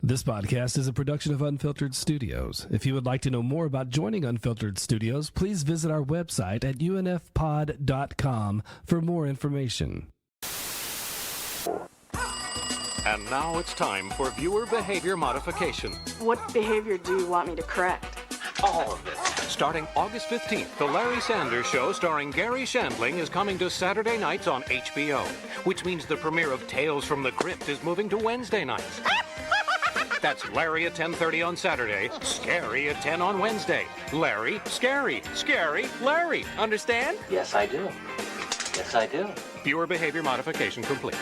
This podcast is a production of Unfiltered Studios. If you would like to know more about joining Unfiltered Studios, please visit our website at unfpod.com for more information. And now it's time for viewer behavior modification. What behavior do you want me to correct? All of it. Starting August 15th, The Larry Sanders Show starring Gary Shandling is coming to Saturday nights on HBO, which means the premiere of Tales from the Crypt is moving to Wednesday nights. That's Larry at 10:30 on Saturday, Scary at 10 on Wednesday. Larry, Scary, Scary, Larry. Understand? Yes, I do. Yes, I do. Viewer behavior modification complete.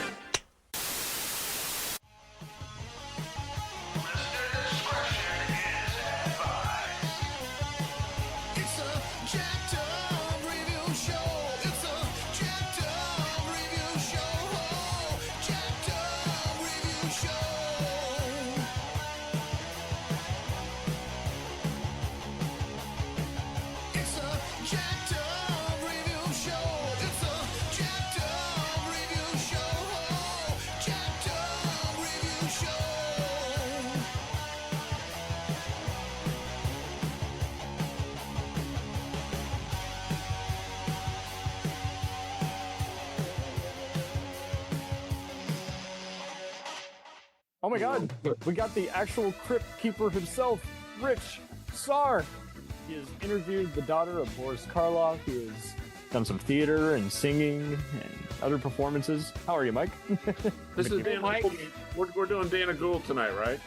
Oh my God, we got the actual crypt keeper himself, Rich Sarr. He has interviewed the daughter of Boris Karloff. He has done some theater and singing and other performances. How are you, Mike? This is Dan Mike. We're doing Dana Gould tonight, right?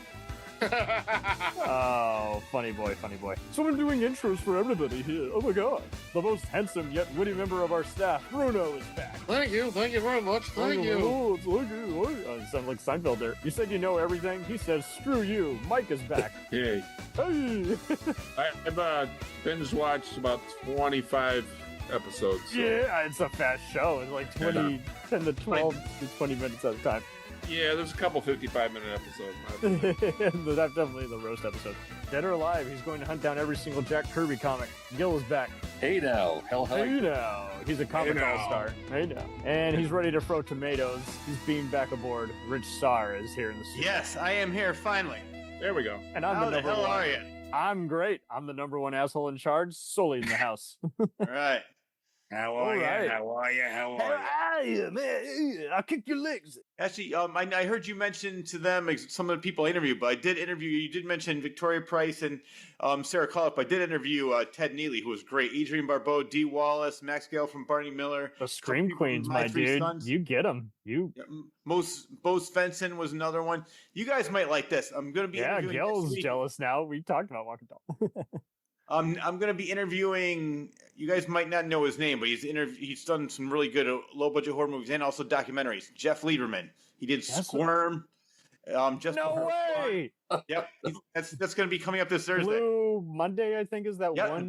Oh, funny boy, funny boy. So I'm doing intros for everybody here. Oh my God. The most handsome yet witty member of our staff, Bruno, is back. Thank you very much. Thank you. Oh, thank you. Sound like Seinfeld there. You said you know everything. He says, screw you. Mike is back. Yay. Hey. I've binge watched about 25 episodes. So. Yeah, it's a fast show. It's like 10 to 12 to 20 minutes at a time. Yeah, there's a couple 55-minute episodes. That's definitely the roast episode. Dead or Alive, he's going to hunt down every single Jack Kirby comic. Gil is back. Hey now, Hey now. He's a comic all-star. Hey now. And he's ready to throw tomatoes. He's beamed back aboard. Rich Sarr is here in the studio. Yes, I am here finally. There we go. And I'm How the hell are you? I'm great. I'm the number one asshole in charge, solely in the house. All right. How are you? Right. How are you? How are you? How are you, man? I'll kick your legs. Actually, I heard you mention to them some of the people I interviewed, but I did interview you. You did mention Victoria Price and Sarah Collop. I did interview Ted Neely, who was great. Adrienne Barbeau, Dee Wallace, Max Gale from Barney Miller. The Scream Queens, my dude. Sons. You get them. You. Yeah, Bo Svensson was another one. You guys might like this. I'm going to be interviewing. Yeah, Gil's jealous now. We talked about Walking Tall. I'm going to be interviewing. You guys might not know his name, but he's done some really good low budget horror movies and also documentaries. Jeff Liederman. He did Squirm. Just no way. Yep, that's going to be coming up this Thursday. Blue Monday, I think, is that one.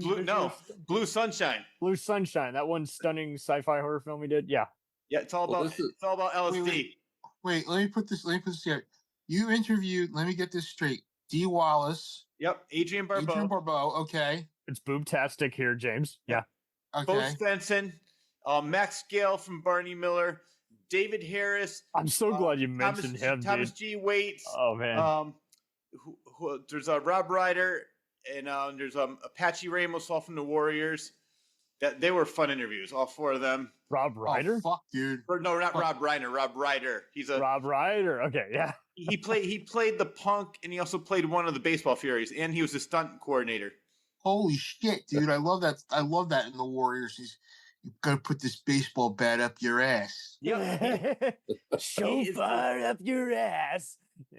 Blue Sunshine. Blue Sunshine. That one stunning sci-fi horror film we did. Yeah. Yeah, it's all about LSD. Wait, let me put this here. You interviewed. Let me get this straight. Dee Wallace. Yep, Adrienne Barbeau. Okay. It's boobtastic here, James. Yeah. Okay. Bo Svensson, Max Gale from Barney Miller, David Harris. I'm so glad you mentioned him, Thomas dude. G. Waits. Oh, man. There's Rob Ryder, and there's Apache Ramos, all from the Warriors. They were fun interviews, all four of them. Rob Ryder? Oh, fuck, dude. Or, no, not Rob Reiner. Rob Ryder. Rob Ryder. Okay, yeah. He played the punk, and he also played one of the baseball Furies, and he was the stunt coordinator. Holy shit, dude! I love that. I love that in the Warriors. You gotta put this baseball bat up your ass. Yep. So far up your ass.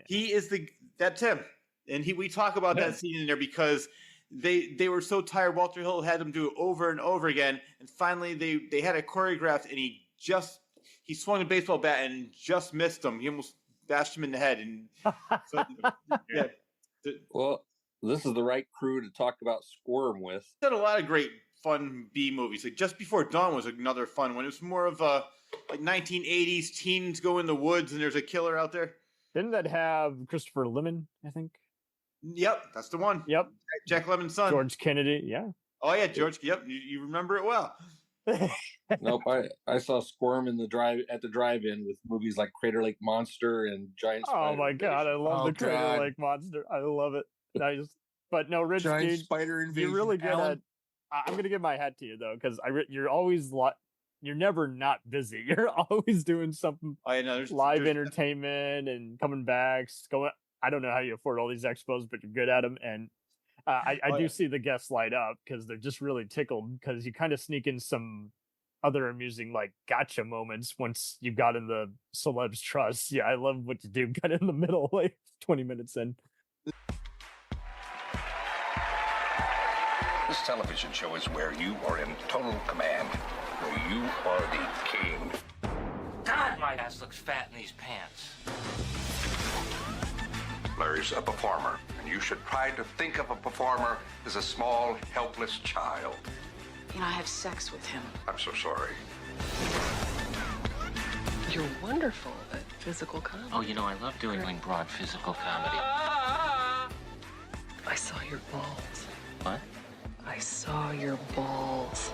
He is that's him, and we talk about that scene in there because they were so tired. Walter Hill had them do it over and over again, and finally they had it choreographed, and he swung a baseball bat and just missed him. He almost bashed him in the head, and so, yeah. Well, this is the right crew to talk about Squirm with. Did a lot of great fun B movies. Like Just Before Dawn was another fun one. It was more of a like 1980s teens go in the woods and there's a killer out there. Didn't that have Christopher Lemon? I think. Yep, that's the one. Yep, Jack Lemon's son, George Kennedy. Yeah. Oh yeah, George. Yep, you remember it well. Nope, I saw Squirm in the drive-in with movies like Crater Lake Monster and Giant Spider. Oh my god, I love the Crater God. Lake Monster. I love it. But no, Rich, Giant dude, spider invasion. you're really good Alan? at. I'm gonna give my hat to you though, because you're always you're never not busy. You're always doing something. I know there's Live entertainment and coming back. I don't know how you afford all these expos, but you're good at them. And I do see the guests light up because they're just really tickled because you kind of sneak in some other amusing like gotcha moments once you got in the celebs trust. Yeah, I love what you do kind of in the middle, like 20 minutes in. This television show is where you are in total command, where you are the king. God, my ass looks fat in these pants. Larry's a performer, and you should try to think of a performer as a small, helpless child. You know, I have sex with him. I'm so sorry. You're wonderful at physical comedy. Oh, you know, I love doing broad physical comedy. I saw your balls. What? I saw your balls.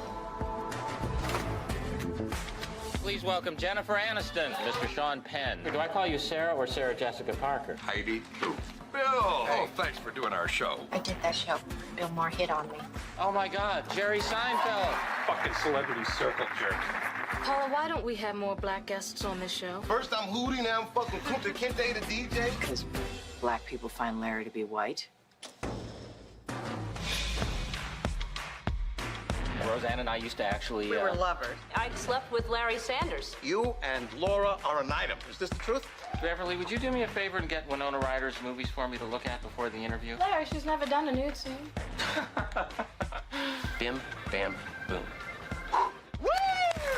Please welcome Jennifer Aniston, Mr. Sean Penn. Do I call you Sarah or Sarah Jessica Parker? Heidi Klum. Bill! Oh, thanks for doing our show. I did that show. Bill Maher hit on me. Oh my God, Jerry Seinfeld. Fucking celebrity circle jerk. Paula, why don't we have more black guests on this show? First I'm Hootie, now I'm fucking Kunta Kinte, the DJ. Because black people find Larry to be white. Roseanne and I used to actually... We were lovers. I slept with Larry Sanders. You and Laura are an item. Is this the truth? Beverly, would you do me a favor and get Winona Ryder's movies for me to look at before the interview? Larry, she's never done a nude scene. Bim, bam, boom. Woo!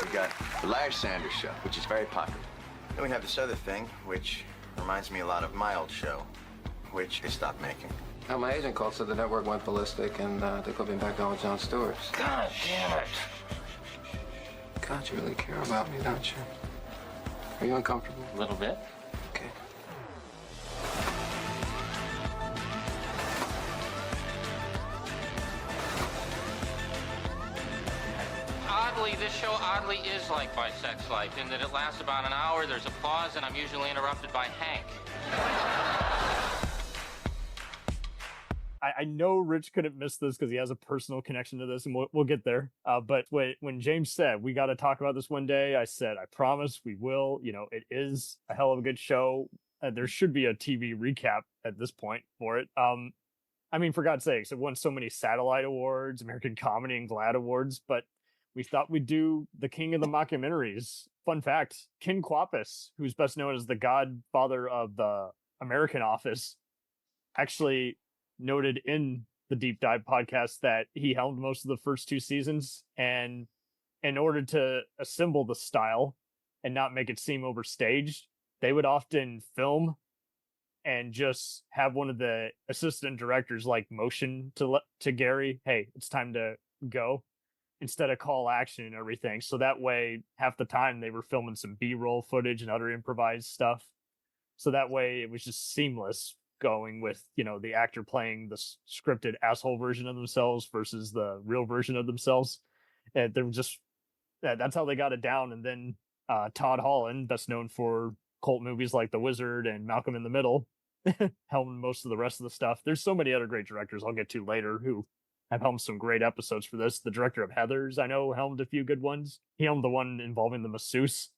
We got the Larry Sanders Show, which is very popular. Then we have this other thing, which reminds me a lot of my old show, which they stopped making. Now, my agent called, said the network went ballistic, and they put me back on with Jon Stewart. God damn it. God, you really care about me, don't you? Are you uncomfortable? A little bit. Okay. Oddly, this show is like my sex life in that it lasts about an hour, there's a pause, and I'm usually interrupted by Hank. I know Rich couldn't miss this because he has a personal connection to this, and we'll get there. But when James said, we got to talk about this one day, I said, I promise we will. You know, it is a hell of a good show. There should be a TV recap at this point for it. I mean, for God's sakes, it won so many Satellite Awards, American Comedy and GLAAD Awards, but we thought we'd do the king of the mockumentaries. Fun fact, Ken Kwapis, who's best known as the godfather of the American Office, actually noted in the Deep Dive podcast that he helmed most of the first two seasons, and in order to assemble the style and not make it seem overstaged, they would often film and just have one of the assistant directors like motion to Gary, hey, it's time to go, instead of call action and everything. So that way, half the time they were filming some B-roll footage and other improvised stuff. So that way it was just seamless going with, you know, the actor playing the scripted asshole version of themselves versus the real version of themselves. And they were just, that's how they got it down. And then Todd Holland, best known for cult movies like The Wizard and Malcolm in the Middle, helmed most of the rest of the stuff. There's so many other great directors I'll get to later who have helmed some great episodes for this. The director of Heathers, I know, helmed a few good ones. He helmed the one involving the masseuse.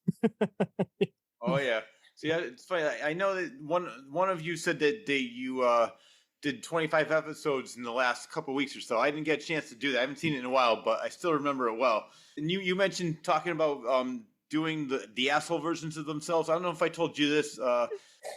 Oh yeah. So yeah, it's funny. I know that one of you said that you did 25 episodes in the last couple of weeks or so. I didn't get a chance to do that. I haven't seen it in a while, but I still remember it well. And you mentioned talking about doing the asshole versions of themselves. I don't know if I told you this.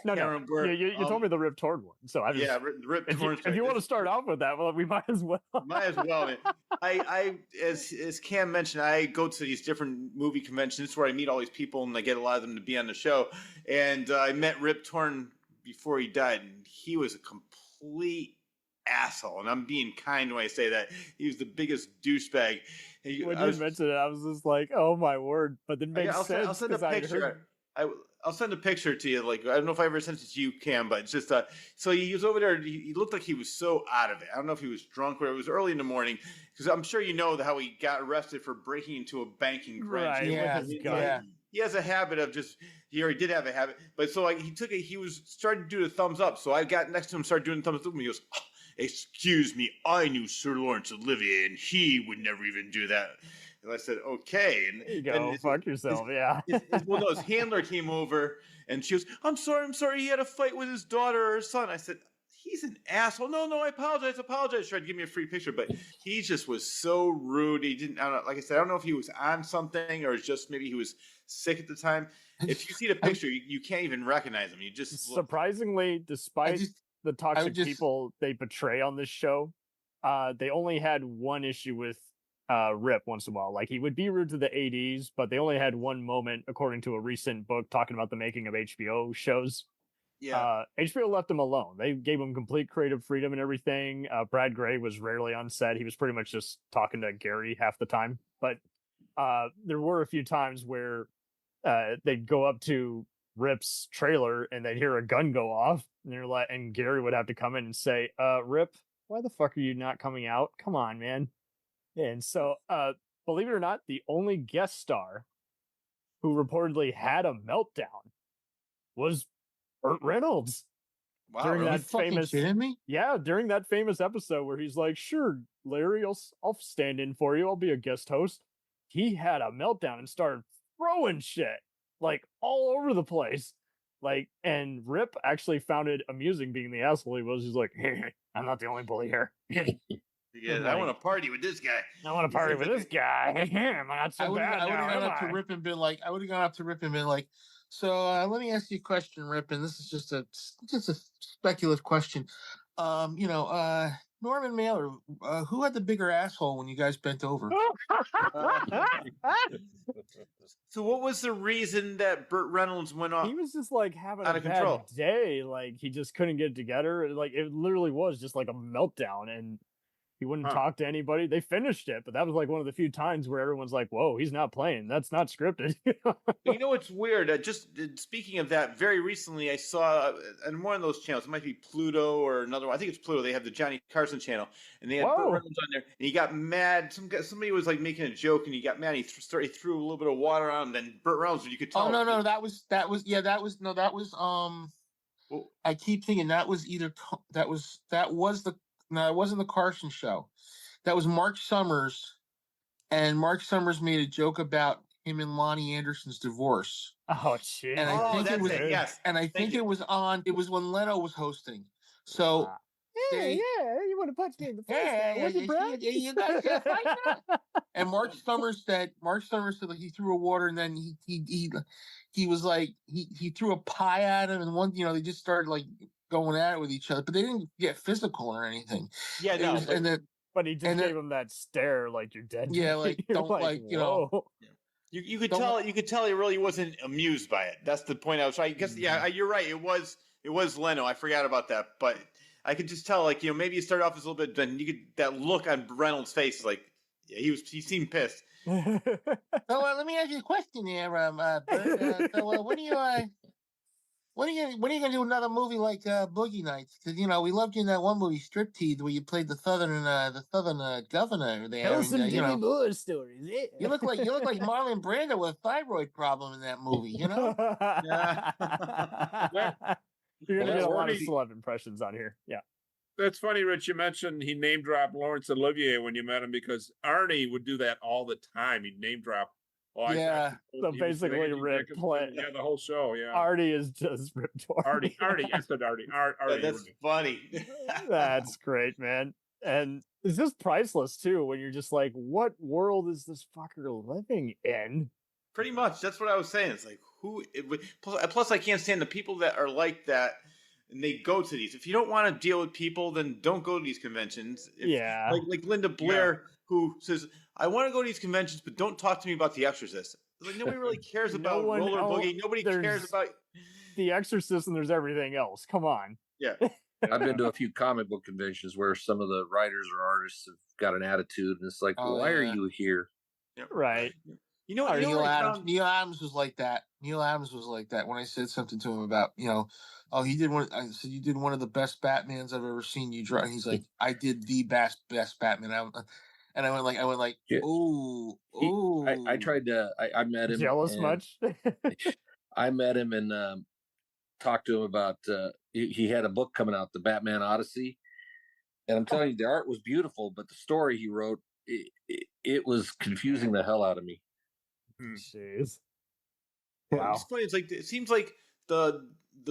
No. You told me the Rip Torn one. So I just, Rip Torn. If you want to start off with that, well, we might as well. Might as well. Man. I as Cam mentioned, I go to these different movie conventions where I meet all these people and I get a lot of them to be on the show. And I met Rip Torn before he died, and he was a complete asshole. And I'm being kind when I say that. He was the biggest douchebag. When you mentioned it, I was just like, "Oh my word!" But then makes sense. I'll send a picture. I'll send a picture to you. Like, I don't know if I ever sent it to you, Cam, but it's just so he was over there. He looked like he was so out of it. I don't know if he was drunk or it was early in the morning, because I'm sure you know how he got arrested for breaking into a bank in Greenwich. Right, with his gun. He has a habit of he already did have a habit, but so like he was starting to do the thumbs up. So I got next to him, started doing the thumbs up, and he goes, oh, "Excuse me, I knew Sir Lawrence Olivier, and he would never even do that." And I said, "Okay." And there you go, fuck yourself, yeah. His handler came over, and she goes, I'm sorry. He had a fight with his daughter or son." I said, "He's an asshole." No, I apologize. She tried to give me a free picture, but he just was so rude. He didn't. I don't know, like I said, I don't know if he was on something or just maybe he was sick at the time. If you see the picture, you can't even recognize him. You just surprisingly, despite the toxic people they portray on this show, they only had one issue with Rip once in a while. Like, he would be rude to the ADs, but they only had one moment, according to a recent book talking about the making of HBO shows. Yeah. HBO left him alone. They gave him complete creative freedom and everything. Brad Gray was rarely on set. He was pretty much just talking to Gary half the time. But there were a few times where they'd go up to Rip's trailer and they'd hear a gun go off, and Gary would have to come in and say, "Rip, why the fuck are you not coming out? Come on, man." And so, believe it or not, the only guest star who reportedly had a meltdown was Burt Reynolds. Wow, during are you that fucking famous, kidding me? Yeah, during that famous episode where he's like, "Sure, Larry, I'll stand in for you. I'll be a guest host." He had a meltdown and started throwing shit like all over the place. Like, and Rip actually found it amusing being the asshole he was. He's like, "I'm not the only bully here." Yeah, I want to party with this guy. I want to party with this guy. I'm not so bad I would have now, gone am up to I? Rip and been like, "So let me ask you a question, Rip, and this is just a speculative question. Norman Mailer, who had the bigger asshole when you guys bent over?" So what was the reason that Burt Reynolds went off? He was just like having out a of bad control. day. Like, he just couldn't get it together. Like, it literally was just like a meltdown, and he wouldn't talk to anybody. They finished it, but that was like one of the few times where everyone's like, "Whoa, he's not playing. That's not scripted." You know what's weird? Speaking of that, very recently I saw on one of those channels. It might be Pluto or another one. I think it's Pluto. They have the Johnny Carson channel, and they had Burt Reynolds on there. And he got mad. Somebody was like making a joke, and he got mad. He threw a little bit of water on him. Then Burt Reynolds, you could tell. Oh no, that was I keep thinking that was it wasn't the Carson show. That was Mark Summers, and Mark Summers made a joke about him and Lonnie Anderson's divorce. Oh shit! And I think it was yes. And I think it was when Leno was hosting. So you want to punch me in the face? Would you, bro? You guys just like that? And Mark Summers said like he threw a water, and then he was like he threw a pie at him, and they just started like going at it with each other, but they didn't get physical or anything. Yeah, no. But he just gave him that stare, like, "You're dead." Yeah, like don't like whoa. You could tell he really wasn't amused by it. That's the point I was trying. I guess you're right. It was Leno. I forgot about that, but I could just tell, like, maybe you started off as a little bit, then you could that look on Reynolds' face, like, yeah, he seemed pissed. So let me ask you a question here, Bert. So when are you gonna do another movie like Boogie Nights? Because we loved you in that one movie, Striptease, where you played the southern governor there. Tell some Jimmy Moore stories. Yeah. You look like Marlon Brando with a thyroid problem in that movie. Yeah. You're gonna get a lot of celeb impressions on here. Yeah. That's funny, Rich. You mentioned he name dropped Laurence Olivier when you met him, because Arnie would do that all the time. He'd name drop. So basically, Rip play. Yeah, the whole show. Yeah, Artie is just Rip Torn. Artie. I said Artie. Artie. That's funny. That's great, man. And it's just priceless too. When you're just like, what world is this fucker living in? Pretty much. That's what I was saying. It's like, plus I can't stand the people that are like that. And they go to these. If you don't want to deal with people, then don't go to these conventions. Like Linda Blair, who says, "I want to go to these conventions, but don't talk to me about The Exorcist." Like, nobody really cares about Roller Boogie. Nobody cares about The Exorcist, and there's everything else. Come on. Yeah. I've been to a few comic book conventions where some of the writers or artists have got an attitude, and it's like, why are you here? Right. Or you know Neil what I Adams. found? Neil Adams was like that. Neil Adams was like that when I said something to him about, oh, he did one. I said, you did one of the best Batmans I've ever seen you draw. And he's like, I did the best Batman. And I went like, Yeah. ooh. I tried to. I met him. Jealous and much? I met him and talked to him about. He had a book coming out, The Batman Odyssey, and I'm telling you, the art was beautiful, but the story he wrote, it was confusing the hell out of me. Jeez. Wow. It's funny. It's like it seems like the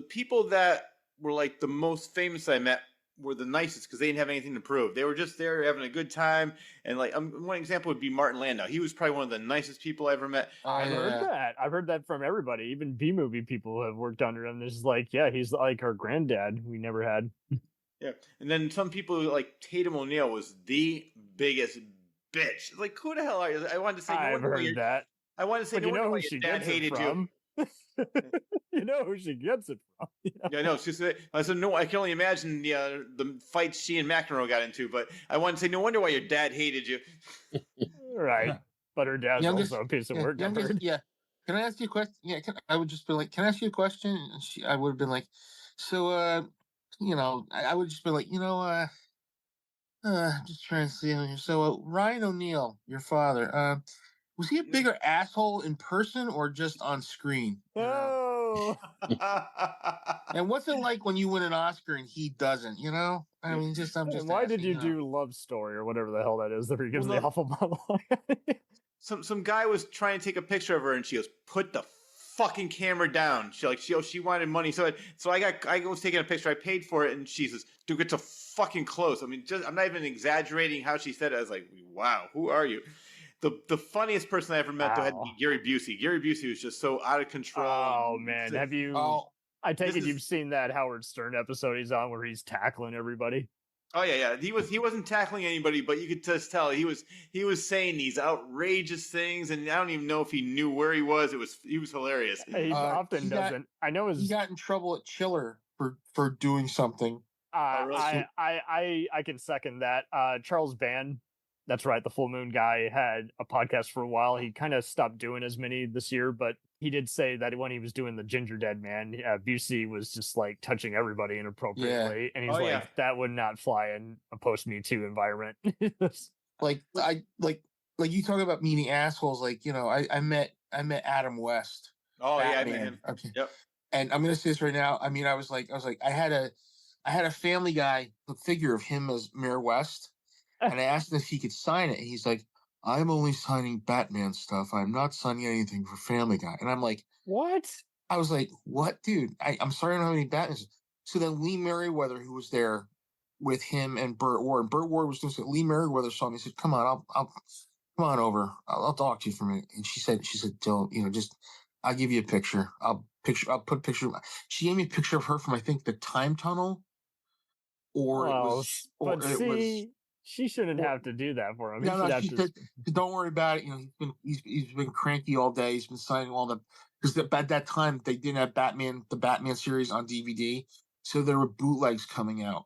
people that were like the most famous I met were the nicest because they didn't have anything to prove. They were just there having a good time. And like one example would be Martin Landau. He was probably one of the nicest people I ever met. I've heard that. I've heard that from everybody. Even B movie people have worked under him. It's like, yeah, he's like our granddad we never had. Yeah. And then some people like Tatum O'Neal was the biggest bitch. Like, who the hell are you? I wanted to say, I've heard that. I wanted to say, But no you know wonder who why she your dad gets it hated from. you. You know who she gets it from. Yeah, no, it's just I said no. I can only imagine the fights she and McEnroe got into. But I wanted to say, no wonder why your dad hated you. Right, but her dad's also a piece of work. I've heard. Yeah. Can I ask you a question? Yeah, I would just be like, can I ask you a question? And I would have been like, so, I would just be like, I'm just trying to see. So, Ryan O'Neal, your father, was he a bigger asshole in person or just on screen? Oh. And what's it like when you win an Oscar and he doesn't? I mean, I'm just. Why asking, did you do Love Story or whatever the hell that is that he gives the awful monologue? Some guy was trying to take a picture of her, and she goes, "Put the fucking camera down." She wanted money, so I was taking a picture. I paid for it, and she says, "Dude, get so fucking close." I mean, I'm not even exaggerating how she said it. I was like, "Wow, who are you?" The funniest person I ever met though had to be Gary Busey. Gary Busey was just so out of control. Oh man, have you? I take it you've seen that Howard Stern episode he's on where he's tackling everybody. Oh yeah. He wasn't tackling anybody, but you could just tell he was saying these outrageous things, and I don't even know if he knew where he was. He was hilarious. He often doesn't. I know he got in trouble at Chiller for doing something. I can second that. Charles Band, that's right, the Full Moon guy, had a podcast for a while. He kind of stopped doing as many this year, but he did say that when he was doing the Ginger Dead Man, Busey was just like touching everybody inappropriately, and he's that would not fly in a post Me Too environment. like you talk about meeting assholes. Like I met Adam West. Oh Batman. Yeah, I met him. Okay. Yep. And I'm gonna say this right now. I mean, I was like, I had a Family Guy figure of him as Mayor West, and I asked him if he could sign it, and he's like, I'm only signing Batman stuff. I'm not signing anything for Family Guy. And I'm like, what? I was like, what, dude? I'm sorry I don't have any Batman. So then Lee Merriweather, who was there with him and Burt Ward was doing something. Lee Merriweather saw me and said, come on, I'll come on over. I'll talk to you for a minute. And she said, don't, just, I'll give you a picture. I'll put a picture. She gave me a picture of her from, I think, the Time Tunnel. She shouldn't have to do that for him. No, she said, don't worry about it. He's been cranky all day. He's been signing all the because at that time they didn't have the Batman series on DVD, so there were bootlegs coming out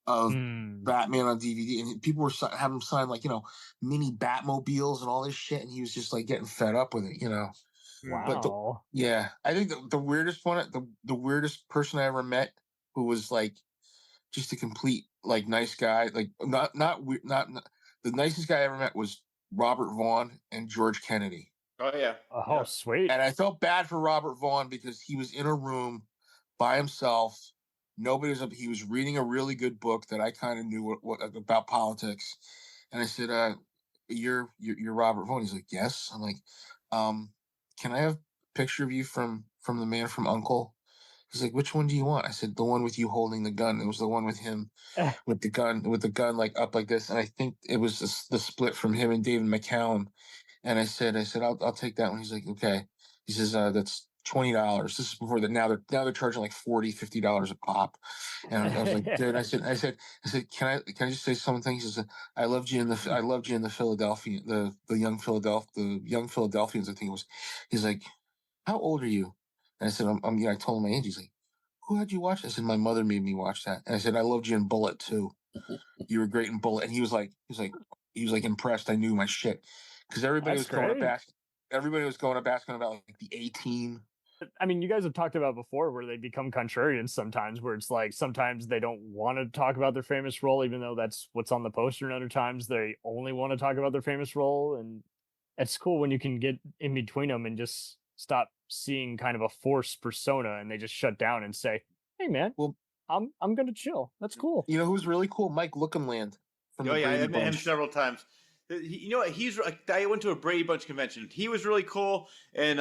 of Batman on DVD, and people were having him sign mini Batmobiles and all this shit, and he was just like getting fed up with it, Wow. But I think the weirdest one, the weirdest person I ever met who was like just a complete nice guy, not the nicest guy I ever met was Robert Vaughn and George Kennedy. Oh yeah. Oh yeah. Sweet. And I felt bad for Robert Vaughn because he was in a room by himself. Nobody was up. He was reading a really good book that I kind of knew what about politics. And I said, "You're Robert Vaughn." He's like, "Yes." I'm like, "Can I have a picture of you from the Man from U.N.C.L.E.?" He's like, "Which one do you want?" I said, "The one with you holding the gun." It was the one with him with the gun up like this. And I think it was the split from him and David McCallum. And I said, I'll take that one. He's like, okay. He says, that's $20. This is before that. Now they're charging like $40, $50 a pop. And I was like, dude, I said, can I just say something? He says, I loved you in the Philadelphia, the young Philadelphians, I think it was. He's like, how old are you? And I said, I told him my age. He's like, who had you watch? I said, my mother made me watch that. And I said, I loved you in Bullet too. You were great in Bullet. And he was like impressed. I knew my shit because everybody was calling it back. everybody was going up asking about like the A-Team. I mean, you guys have talked about before where they become contrarians sometimes, where it's like sometimes they don't want to talk about their famous role, even though that's what's on the poster, and other times they only want to talk about their famous role. And it's cool when you can get in between them and just stop seeing kind of a forced persona, and they just shut down and say, "Hey, man, well, I'm gonna chill. That's cool." You know who's really cool? Mike Lookinland. I met him several times. You know what? I went to a Brady Bunch convention. He was really cool, and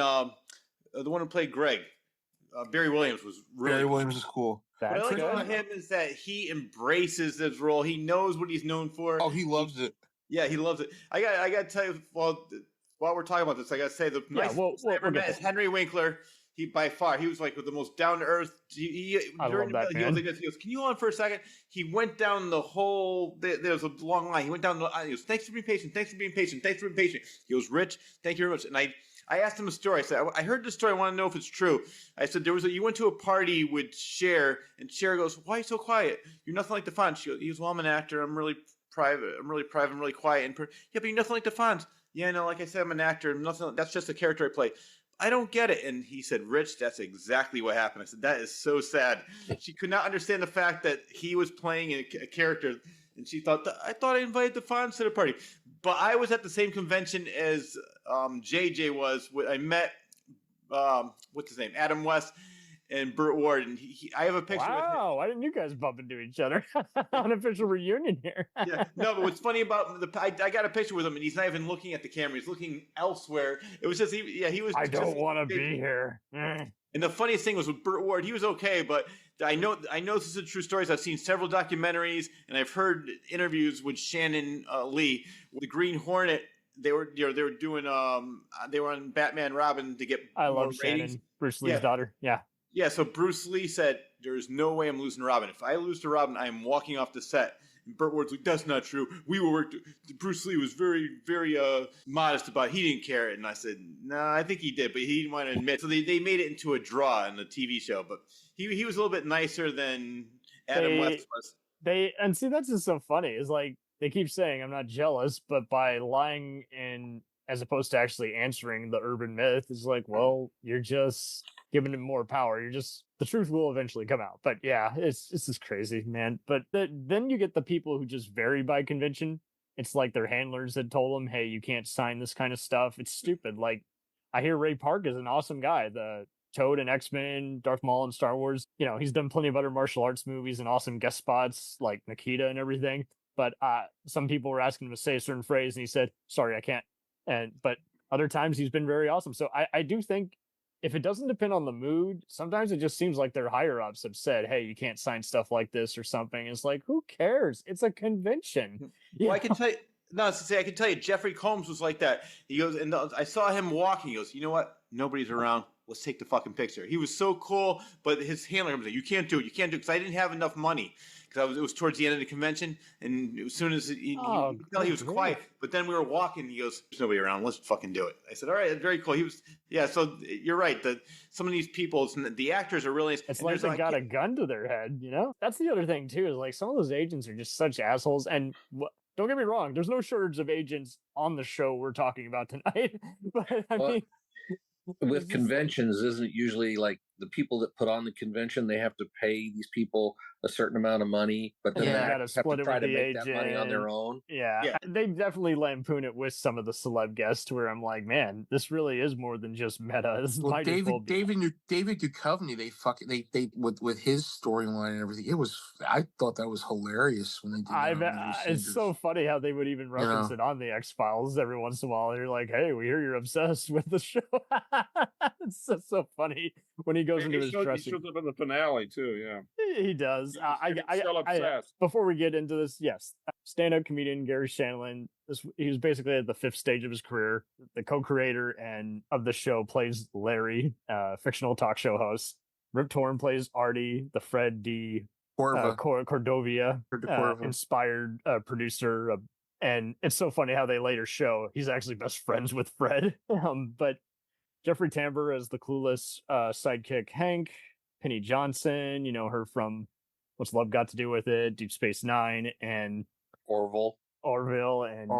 the one who played Greg, Barry Williams, was really Barry Williams is cool. What I like about him is that he embraces his role. He knows what he's known for. Oh, he loves it. Yeah, he loves it. I got to tell you, while we're talking about this, I got to say the nicest person I ever met is Henry Winkler. He was like the most down to earth. He goes like this. He goes, "Can you hold on for a second?" He went down the whole. There was a long line. He went down the line. He goes, "Thanks for being patient. Thanks for being patient. Thanks for being patient." He goes, "Rich, thank you very much." And I asked him a story. I said, "I heard this story. I want to know if it's true." I said, you went to a party with Cher, and Cher goes, "Why are you so quiet? You're nothing like the Fonz." He goes, "Well, I'm an actor. I'm really private. I'm really quiet." Yeah, but you're nothing like the Fonz. Yeah, no, like I said, I'm an actor. Nothing. That's just a character I play. I don't get it. And he said, "Rich, that's exactly what happened." I said, "That is so sad." She could not understand the fact that he was playing a character, and she thought, I thought I invited the Fonz to the party. But I was at the same convention as JJ was. I met, what's his name? Adam West and Burt Ward. And I have a picture with him. Wow, why didn't you guys bump into each other? Unofficial reunion here. Yeah, no, but what's funny about I got a picture with him, and he's not even looking at the camera. He's looking elsewhere. It was just, he was. I don't want to be here. And the funniest thing was with Burt Ward, he was okay, but I know this is a true story. I've seen several documentaries, and I've heard interviews with Shannon Lee, the Green Hornet. They were doing they were on Batman Robin to get. I love Shannon, Bruce Lee's daughter. Yeah. Yeah, so Bruce Lee said, "There's no way I'm losing to Robin. If I lose to Robin, I am walking off the set." And Burt Ward's like, "That's not true. Bruce Lee was very, very modest about it. He didn't care." And I said, "No, I think he did, but he didn't want to admit." So they made it into a draw in the TV show, but he was a little bit nicer than Adam West was. And see, that's just so funny. Is like they keep saying I'm not jealous, but by lying and as opposed to actually answering the urban myth, is like, well, you're just giving him more power. The truth will eventually come out. But yeah, it's just crazy, man. But then you get the people who just vary by convention. It's like their handlers had told them, "Hey, you can't sign this kind of stuff." It's stupid. Like, I hear Ray Park is an awesome guy. The Toad in X-Men, Darth Maul in Star Wars. You know, he's done plenty of other martial arts movies and awesome guest spots like Nikita and everything. But some people were asking him to say a certain phrase, and he said, "Sorry, I can't." But other times he's been very awesome. So I do think, if it doesn't depend on the mood, sometimes it just seems like their higher ups have said, "Hey, you can't sign stuff like this" or something. It's like, who cares? It's a convention. Well, I can tell you. No, I can tell you, Jeffrey Combs was like that. He goes, and I saw him walking. He goes, "You know what? Nobody's around. Let's take the fucking picture." He was so cool, but his handler was like, "You can't do it. You can't do it," because I didn't have enough money. Because it was towards the end of the convention, and as soon as he was quiet, but then we were walking. He goes, "There's nobody around. Let's fucking do it." I said, "All right, very cool." He was, yeah. So you're right. That some of these people, the actors are really. It's like they got a gun to their head. You know, that's the other thing too. Is like some of those agents are just such assholes. And don't get me wrong, there's no shortage of agents on the show we're talking about tonight. But I mean, with conventions, isn't it usually like the people that put on the convention, they have to pay these people a certain amount of money, but then they have to try to make that money on their own? Yeah, they definitely lampoon it with some of the celeb guests, where I'm like, man, this really is more than just meta. Well, David Duchovny, they with his storyline and everything. I thought that was hilarious when they did that. It's so funny how they would even reference it on the X-Files every once in a while. They're like, "Hey, we hear you're obsessed with the show." It's so funny when he goes into his dressing. He shows up in the finale too. Yeah, he does. Before we get into this, yes, stand-up comedian Gary Shandling. He was basically at the 5th stage of his career. The co-creator and of the show plays Larry, fictional talk show host. Rip Torn plays Artie, the Fred D. Cordovia inspired producer. And it's so funny how they later show he's actually best friends with Fred. But Jeffrey Tambor as the clueless sidekick Hank. Penny Johnson, you know her from What's Love Got to Do with It, Deep Space Nine, and Orville, and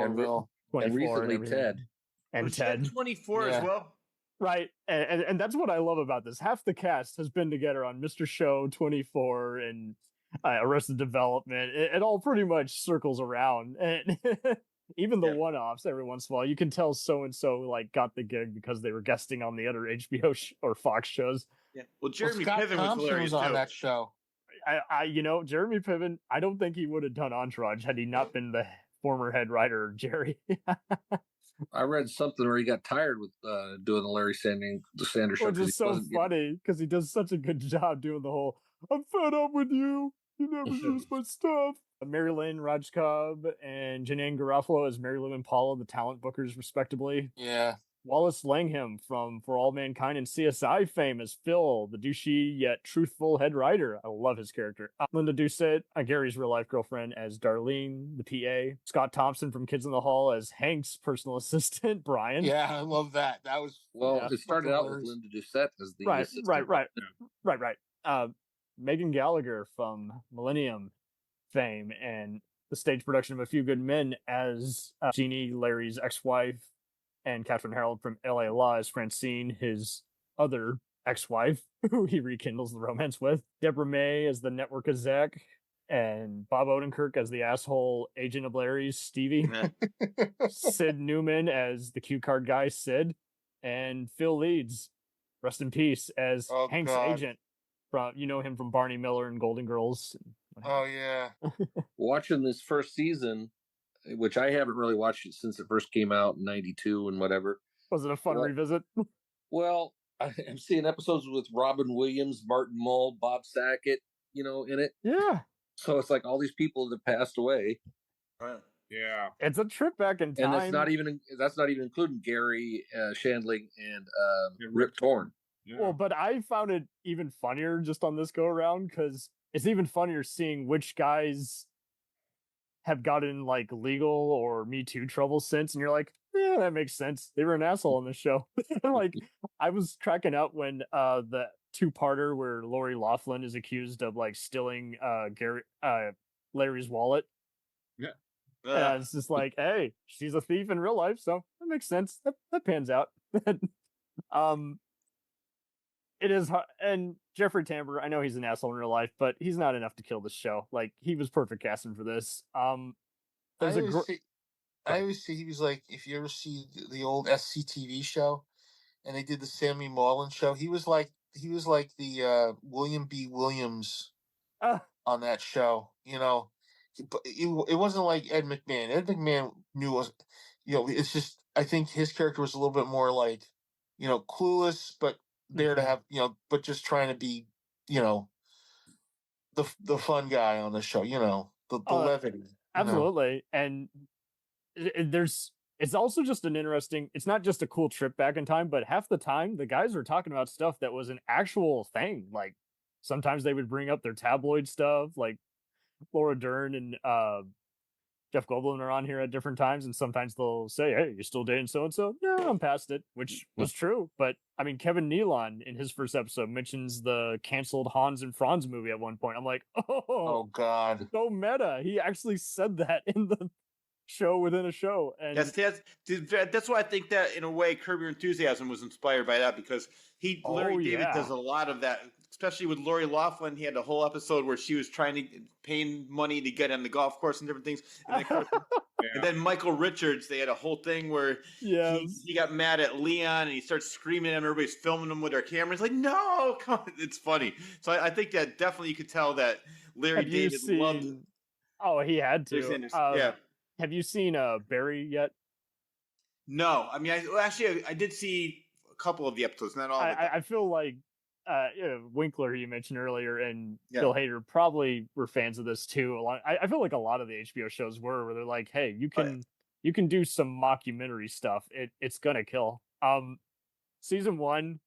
recently Ted. and Was she at Ted. 24 as well? Right, and that's what I love about this. Half the cast has been together on Mr. Show, 24, and Arrested Development. It all pretty much circles around, and even the one-offs every once in a while, you can tell so and so like got the gig because they were guesting on the other HBO or Fox shows. Yeah. Well, Jeremy Scott Piven was Thompson hilarious was on too. that show. Jeremy Piven, I don't think he would have done Entourage had he not been the former head writer, Jerry. I read something where he got tired with doing the Sanders show. Which is so funny because he does such a good job doing the whole "I'm fed up with you. You never use my stuff." Mary Lynn Rajkub and Janine Garofalo as Mary Lou and Paula, the talent bookers, respectively. Yeah. Wallace Langham from For All Mankind and CSI fame as Phil, the douchey yet truthful head writer. I love his character. Linda Doucette, Gary's real-life girlfriend, as Darlene, the PA. Scott Thompson from Kids in the Hall as Hank's personal assistant, Brian. Yeah, I love that. That was it started out with Linda Doucette as the assistant. Right. Megan Gallagher from Millennium fame and the stage production of A Few Good Men as Jeannie, Larry's ex-wife, and Catherine Harold from LA Law as Francine, his other ex-wife, who he rekindles the romance with. Deborah May as the network exec, and Bob Odenkirk as the asshole agent of Larry's, Stevie. Sid Newman as the cue card guy, Sid. And Phil Leeds, rest in peace, as Hank's agent. You know him from Barney Miller and Golden Girls. Oh, yeah. Watching this first season, which I haven't really watched it since it first came out in 92 and whatever. Was it a fun revisit? Well, I'm seeing episodes with Robin Williams, Martin Mull, Bob Saget, in it. Yeah. So it's like all these people that have passed away. Yeah. It's a trip back in time. And that's not even including Gary Shandling and Rip Torn. Yeah. Well, but I found it even funnier just on this go around because it's even funnier seeing which guys have gotten like legal or Me Too trouble since, and you're like, yeah, that makes sense. They were an asshole on the show. Like, I was cracking up when the two-parter where Lori Loughlin is accused of like stealing Larry's wallet. Yeah. And it's just like, hey, she's a thief in real life, so that makes sense. That pans out. It is hard. And Jeffrey Tambor, I know he's an asshole in real life, but he's not enough to kill this show. Like, he was perfect casting for this. I always see he was like, if you ever see the old SCTV show, and they did the Sammy Marlin show, he was like the William B. Williams on that show. But it wasn't like Ed McMahon. Ed McMahon knew us. It's just I think his character was a little bit more like, clueless, but there to have but just trying to be the fun guy on the show, the levity. Absolutely. And it's also just an interesting, it's not just a cool trip back in time, but half the time the guys are talking about stuff that was an actual thing. Like sometimes they would bring up their tabloid stuff, like Laura Dern and Jeff Goldblum are on here at different times, and sometimes they'll say, hey, you're still dating so-and-so? No, I'm past it, which was true. But, I mean, Kevin Nealon in his first episode mentions the canceled Hans and Franz movie at one point. I'm like, oh God. So meta. He actually said that in the show within a show. And that's why I think that, in a way, Curb Your Enthusiasm was inspired by that, because Larry David does a lot of that, especially with Lori Loughlin. He had a whole episode where she was trying to pay money to get on the golf course and different things. And then Michael Richards, they had a whole thing where he got mad at Leon and he starts screaming and everybody's filming him with their cameras. Like, no, come on. It's funny. So I think that definitely you could tell that Larry David loved it. Oh, he had to. Yeah. Have you seen Barry yet? No. I mean, I did see a couple of the episodes, not all. I feel like Winkler, you mentioned earlier, and Bill Hader probably were fans of this too. I feel like a lot of the HBO shows where they're like, hey, you can do some mockumentary stuff. It's gonna kill. Season 1,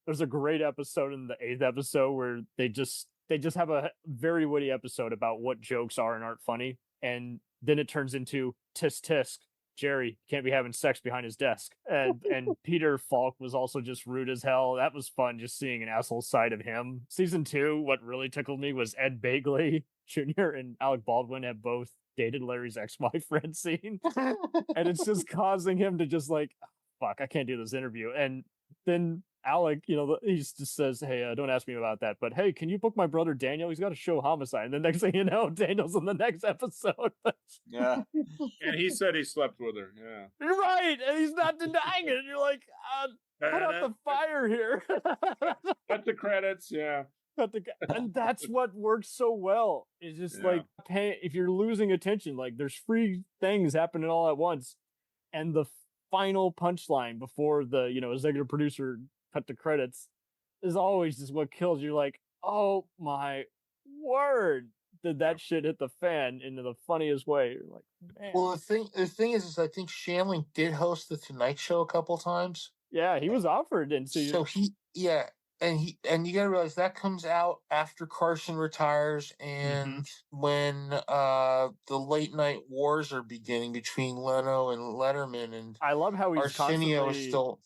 there's a great episode in the 8th episode where they just have a very witty episode about what jokes are and aren't funny, and then it turns into tisk tisk. Jerry can't be having sex behind his desk. And Peter Falk was also just rude as hell. That was fun, just seeing an asshole side of him. Season 2, what really tickled me was Ed Begley Jr. and Alec Baldwin have both dated Larry's ex-wife Francine. And it's just causing him to just like, fuck, I can't do this interview. And then Alec, he just says, hey, don't ask me about that. But hey, can you book my brother Daniel? He's got a show, Homicide. And the next thing you know, Daniel's in the next episode. Yeah. And he said he slept with her. Yeah. You're right. And he's not denying it. And you're like, put out the fire here. Cut the credits. Yeah. And that's what works so well. It's just like, if you're losing attention, like there's free things happening all at once. And the final punchline before the, executive producer cut the credits is always just what kills you. Like, oh my word, did that shit hit the fan in the funniest way? You're like, man. Well, the thing is I think Shandling did host the Tonight Show a couple times. Yeah, he was offered, and so and you gotta realize that comes out after Carson retires and when the late night wars are beginning between Leno and Letterman, and I love how he's Arsenio is still.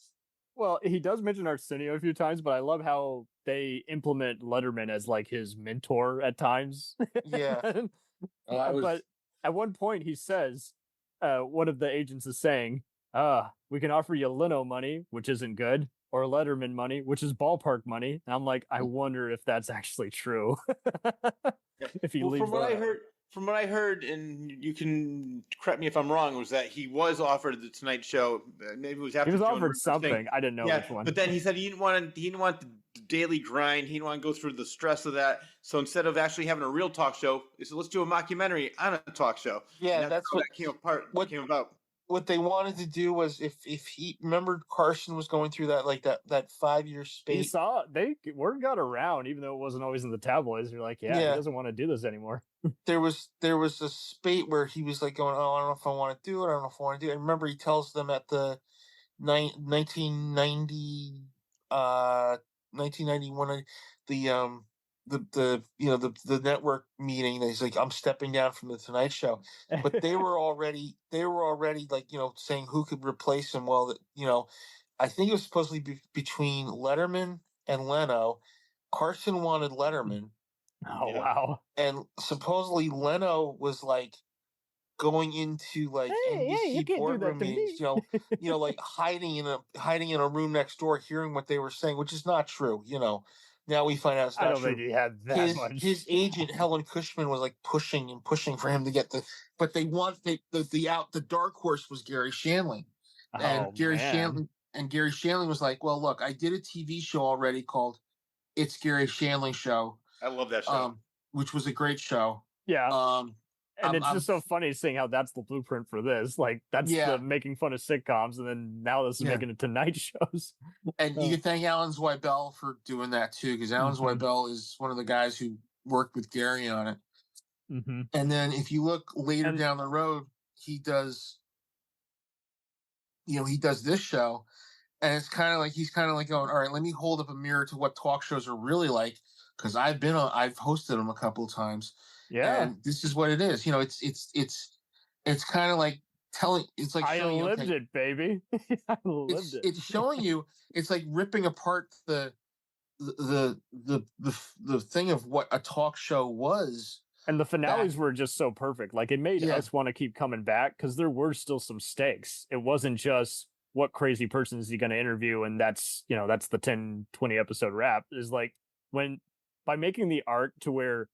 Well, he does mention Arsenio a few times, but I love how they implement Letterman as like his mentor at times. Yeah. But at one point he says, one of the agents is saying, we can offer you Leno money, which isn't good, or Letterman money, which is ballpark money. And I'm like, I wonder if that's actually true. If he leaves. From what I heard, and you can correct me if I'm wrong, was that he was offered the Tonight Show. Maybe it was after he was offered something. I didn't know which one. But then he said he didn't want the daily grind. He didn't want to go through the stress of that. So instead of actually having a real talk show, he said, let's do a mockumentary on a talk show. Yeah, and that's what that came about. What they wanted to do was if he remembered Carson was going through that 5-year space. Word got around, even though it wasn't always in the tabloids. You're like, he doesn't want to do this anymore. There was a spate where he was like going, oh, I don't know if I want to do it. I don't know if I want to do it. I remember he tells them at the 1991 the network meeting, he's like, I'm stepping down from the Tonight Show. But they were already like, saying who could replace him. Well, I think it was supposed to be between Letterman and Leno. Carson wanted Letterman. Oh, wow. And supposedly Leno was like going into like NBC boardroom meetings, like hiding in a room next door, hearing what they were saying, which is not true. Now we find out it's not I don't true. think he had that much. His agent Helen Cushman was like pushing for him to get but the dark horse was Gary Shandling, and Gary Shandling was like, well, look, I did a TV show already called It's Gary Shandling Show. I love that show. Which was a great show. Yeah. And it's just so funny seeing how that's the blueprint for this. Like, that's the making fun of sitcoms, and then now this is making it Tonight shows. And you can thank Alan Zweibel for doing that, too, because Alan Zweibel is one of the guys who worked with Gary on it. Mm-hmm. And then if you look later down the road, he does this show, and it's kind of like he's kind of like going, all right, let me hold up a mirror to what talk shows are really like, because I've hosted them a couple of times. Yeah, and this is what it is. It's kind of like telling. It's like I lived it, baby. I lived it. It's showing you. It's like ripping apart the thing of what a talk show was. And the finales were just so perfect. Like, it made us want to keep coming back because there were still some stakes. It wasn't just what crazy person is he going to interview, and that's the 10-20 episode wrap. Is like by making the arc to where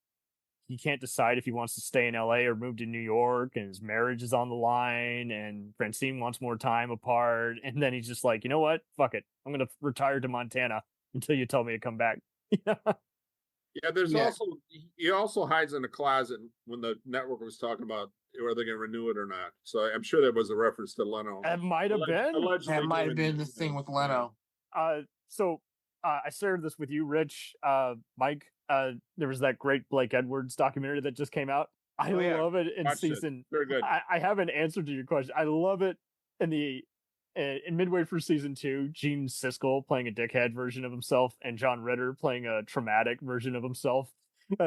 he can't decide if he wants to stay in LA or move to New York, and his marriage is on the line, and Francine wants more time apart. And then he's just like, you know what? Fuck it. I'm going to retire to Montana until you tell me to come back. Yeah, he also hides in a closet when the network was talking about whether they're going to renew it or not. So I'm sure there was a reference to Leno. It might have been. That might have been the thing with Leno. So I shared this with you, Rich, Mike. There was that great Blake Edwards documentary that just came out. I love it in season. Very good. I have an answer to your question. I love it in midway through season 2. Gene Siskel playing a dickhead version of himself, and John Ritter playing a traumatic version of himself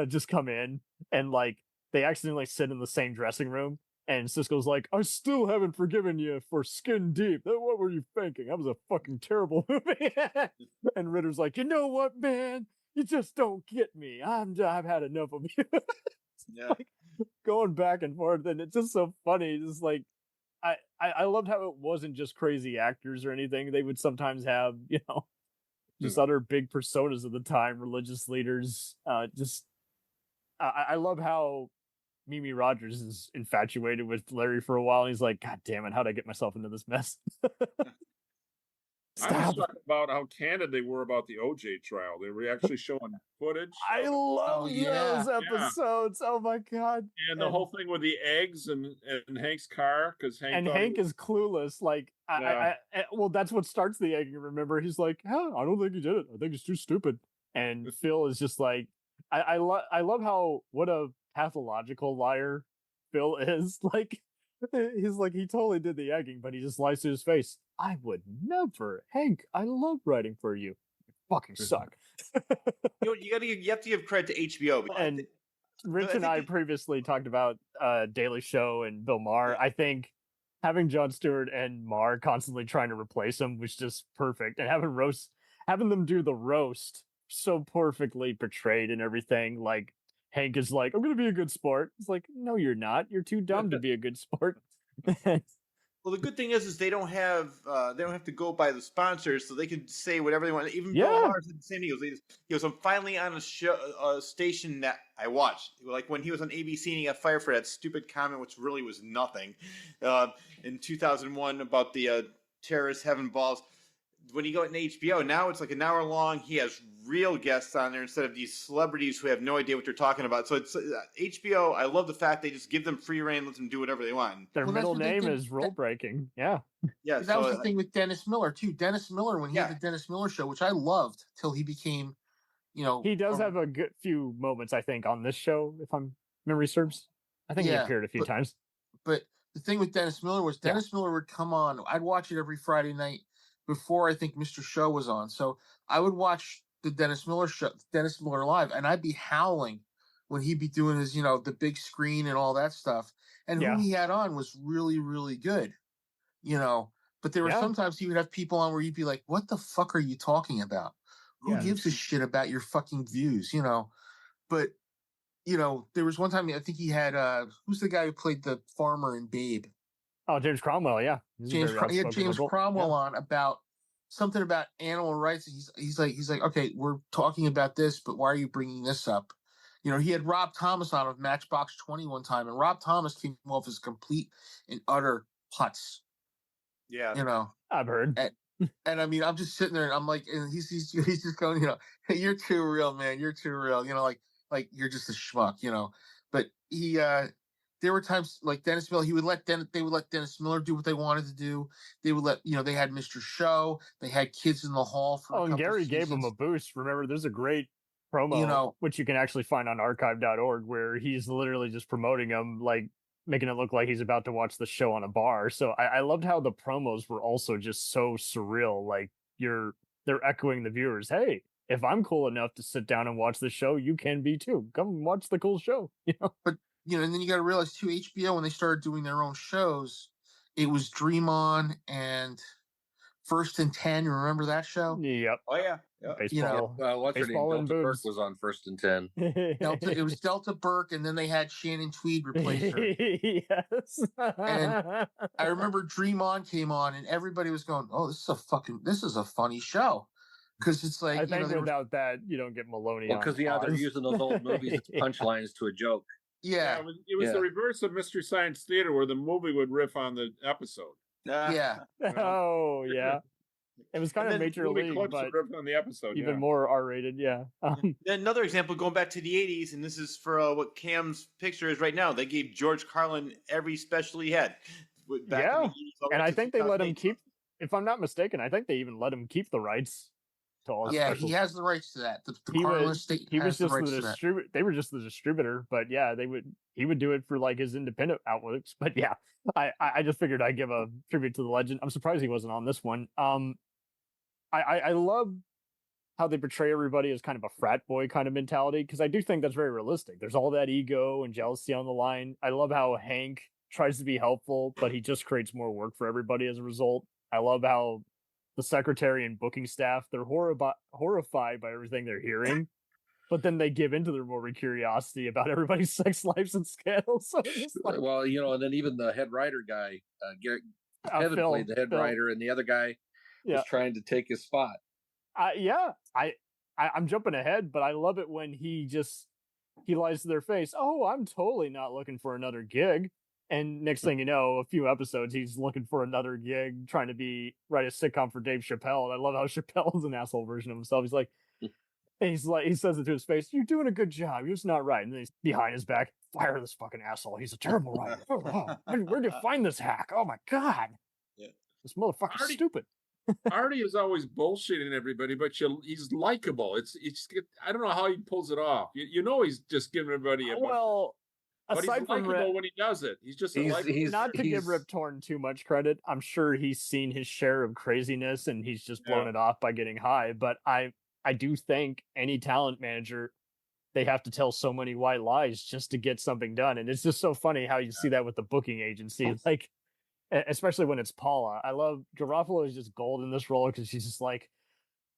just come in, and like they accidentally sit in the same dressing room. And Siskel's like, I still haven't forgiven you for Skin Deep. What were you thinking? That was a fucking terrible movie. And Ritter's like, you know what, man? You just don't get me. I've had enough of you. Like going back and forth, and it's just so funny. It's like I loved how it wasn't just crazy actors or anything. They would sometimes have, just other big personas of the time, religious leaders. I love how Mimi Rogers is infatuated with Larry for a while. And he's like, God damn it, how'd I get myself into this mess? I was talking about how candid they were about the OJ trial. They were actually showing footage. I love those episodes. Oh my god! And the whole thing with the eggs and Hank's car, because Hank is clueless. Like, well, that's what starts the egg. Remember, he's like, "Oh, I don't think he did it. I think he's too stupid." And Phil is just like, I love how what a pathological liar Phil is. Like, he's like, he totally did the egging, but he just lies to his face. I would never, Hank. I love writing for you. You fucking suck. You have to give credit to HBO. And Rich and I previously talked about Daily Show and Bill Maher. I think having Jon Stewart and Maher constantly trying to replace him was just perfect, and having them do the roast so perfectly portrayed and everything. Like, Hank is like, I'm gonna be a good sport. It's like, no, you're not. You're too dumb to be a good sport. Well, the good thing is they don't have to go by the sponsors, so they can say whatever they want. Even Bill Maher said the same thing. He goes, I'm finally on a station that I watched. Like when he was on ABC and he got fired for that stupid comment, which really was nothing, in 2001 about the terrorists having balls. When you go in HBO, now it's like an hour long. He has real guests on there instead of these celebrities who have no idea what they're talking about. So it's HBO. I love the fact they just give them free reign, let them do whatever they want. Their middle name is rule breaking. Yeah. Yeah. That was the thing with Dennis Miller too. Dennis Miller, when he had the Dennis Miller show, which I loved till he became, he does have a good few moments, I think, on this show, if memory serves. I think he appeared a few times. But the thing with Dennis Miller was Dennis Miller would come on. I'd watch it every Friday night before I think Mr. Show was on. So I would watch the Dennis Miller show, Dennis Miller Live, and I'd be howling when he'd be doing his, the big screen and all that stuff. And who he had on was really, really good, But there were sometimes he would have people on where you'd be like, what the fuck are you talking about? Who gives a shit about your fucking views, But, there was one time I think he had, who's the guy who played the farmer in Babe? Oh, James Cromwell, yeah. He had James Cromwell on about something about animal rights. He's like, okay, we're talking about this, but why are you bringing this up? He had Rob Thomas on of Matchbox 20 one time, and Rob Thomas came off as complete and utter putz. Yeah, I've heard. And I mean, I'm just sitting there, and I'm like, and he's just going, hey, you're too real, man. You're too real. Like you're just a schmuck, But he. There were times like Dennis Miller, they would let Dennis Miller do what they wanted to do. They would let, they had Mr. Show, they had Kids in the Hall. And Gary gave him a boost. Remember, there's a great promo, which you can actually find on archive.org, where he's literally just promoting him, like making it look like he's about to watch the show on a bar. So I loved how the promos were also just so surreal. Like they're echoing the viewers. Hey, if I'm cool enough to sit down and watch the show, you can be too. Come watch the cool show. But and then you got to realize too, HBO, when they started doing their own shows, it was Dream On and First and 10. You remember that show? Yep. Oh yeah. Baseball. What's her name? Delta Burke was on First and 10. It was Delta Burke, and then they had Shannon Tweed replace her. Yes. And I remember Dream On came on, and everybody was going, "Oh, this is a funny show." Because it's like, I think without that, you don't get Maloney. Well, because they're using those old movies as punchlines to a joke. Yeah, it was the reverse of Mystery Science Theater, where the movie would riff on the episode. Yeah. Oh, yeah. It was kind of Major League, but riff on the episode, even more R-rated. Yeah. Another example, going back to the '80s, and this is for what Cam's picture is right now. They gave George Carlin every special he had. Yeah, and I think they let him keep. If I'm not mistaken, I think they even let him keep the rights. Yeah, he has the rights to that. He was just the distributor. They were just the distributor, but yeah, he would do it for like his independent outlets. But yeah, I just figured I'd give a tribute to the legend. I'm surprised he wasn't on this one. I love how they portray everybody as kind of a frat boy kind of mentality, because I do think that's very realistic. There's all that ego and jealousy on the line. I love how Hank tries to be helpful, but he just creates more work for everybody as a result. I love how the secretary and booking staff, they're horrified by everything they're hearing. but then they give into their morbid curiosity about everybody's sex lives and scandals. So it's just like, Well, and then even the head writer guy, Kevin Phil, played the head Phil. writer, and the other guy was trying to take his spot. I'm jumping ahead, but I love it when he lies to their face. Oh, I'm totally not looking for another gig. And next thing you know, a few episodes, he's looking for another gig, trying to write a sitcom for Dave Chappelle. And I love how Chappelle's an asshole version of himself. He's like, he says it to his face, "You're doing a good job. You're just not right." And then he's behind his back, "Fire this fucking asshole. He's a terrible writer. Where'd you find this hack? Oh my God. Yeah. This motherfucker's stupid." Artie is always bullshitting everybody, but he's likable. I don't know how he pulls it off. He's just giving everybody a but he's likable when he does it. He's just not to give Rip Torn too much credit. I'm sure he's seen his share of craziness and he's just blown it off by getting high. But I do think any talent manager, they have to tell so many white lies just to get something done. And it's just so funny how you see that with the booking agency. Like, especially when it's Paula. I love Garofalo is just gold in this role because she's just like,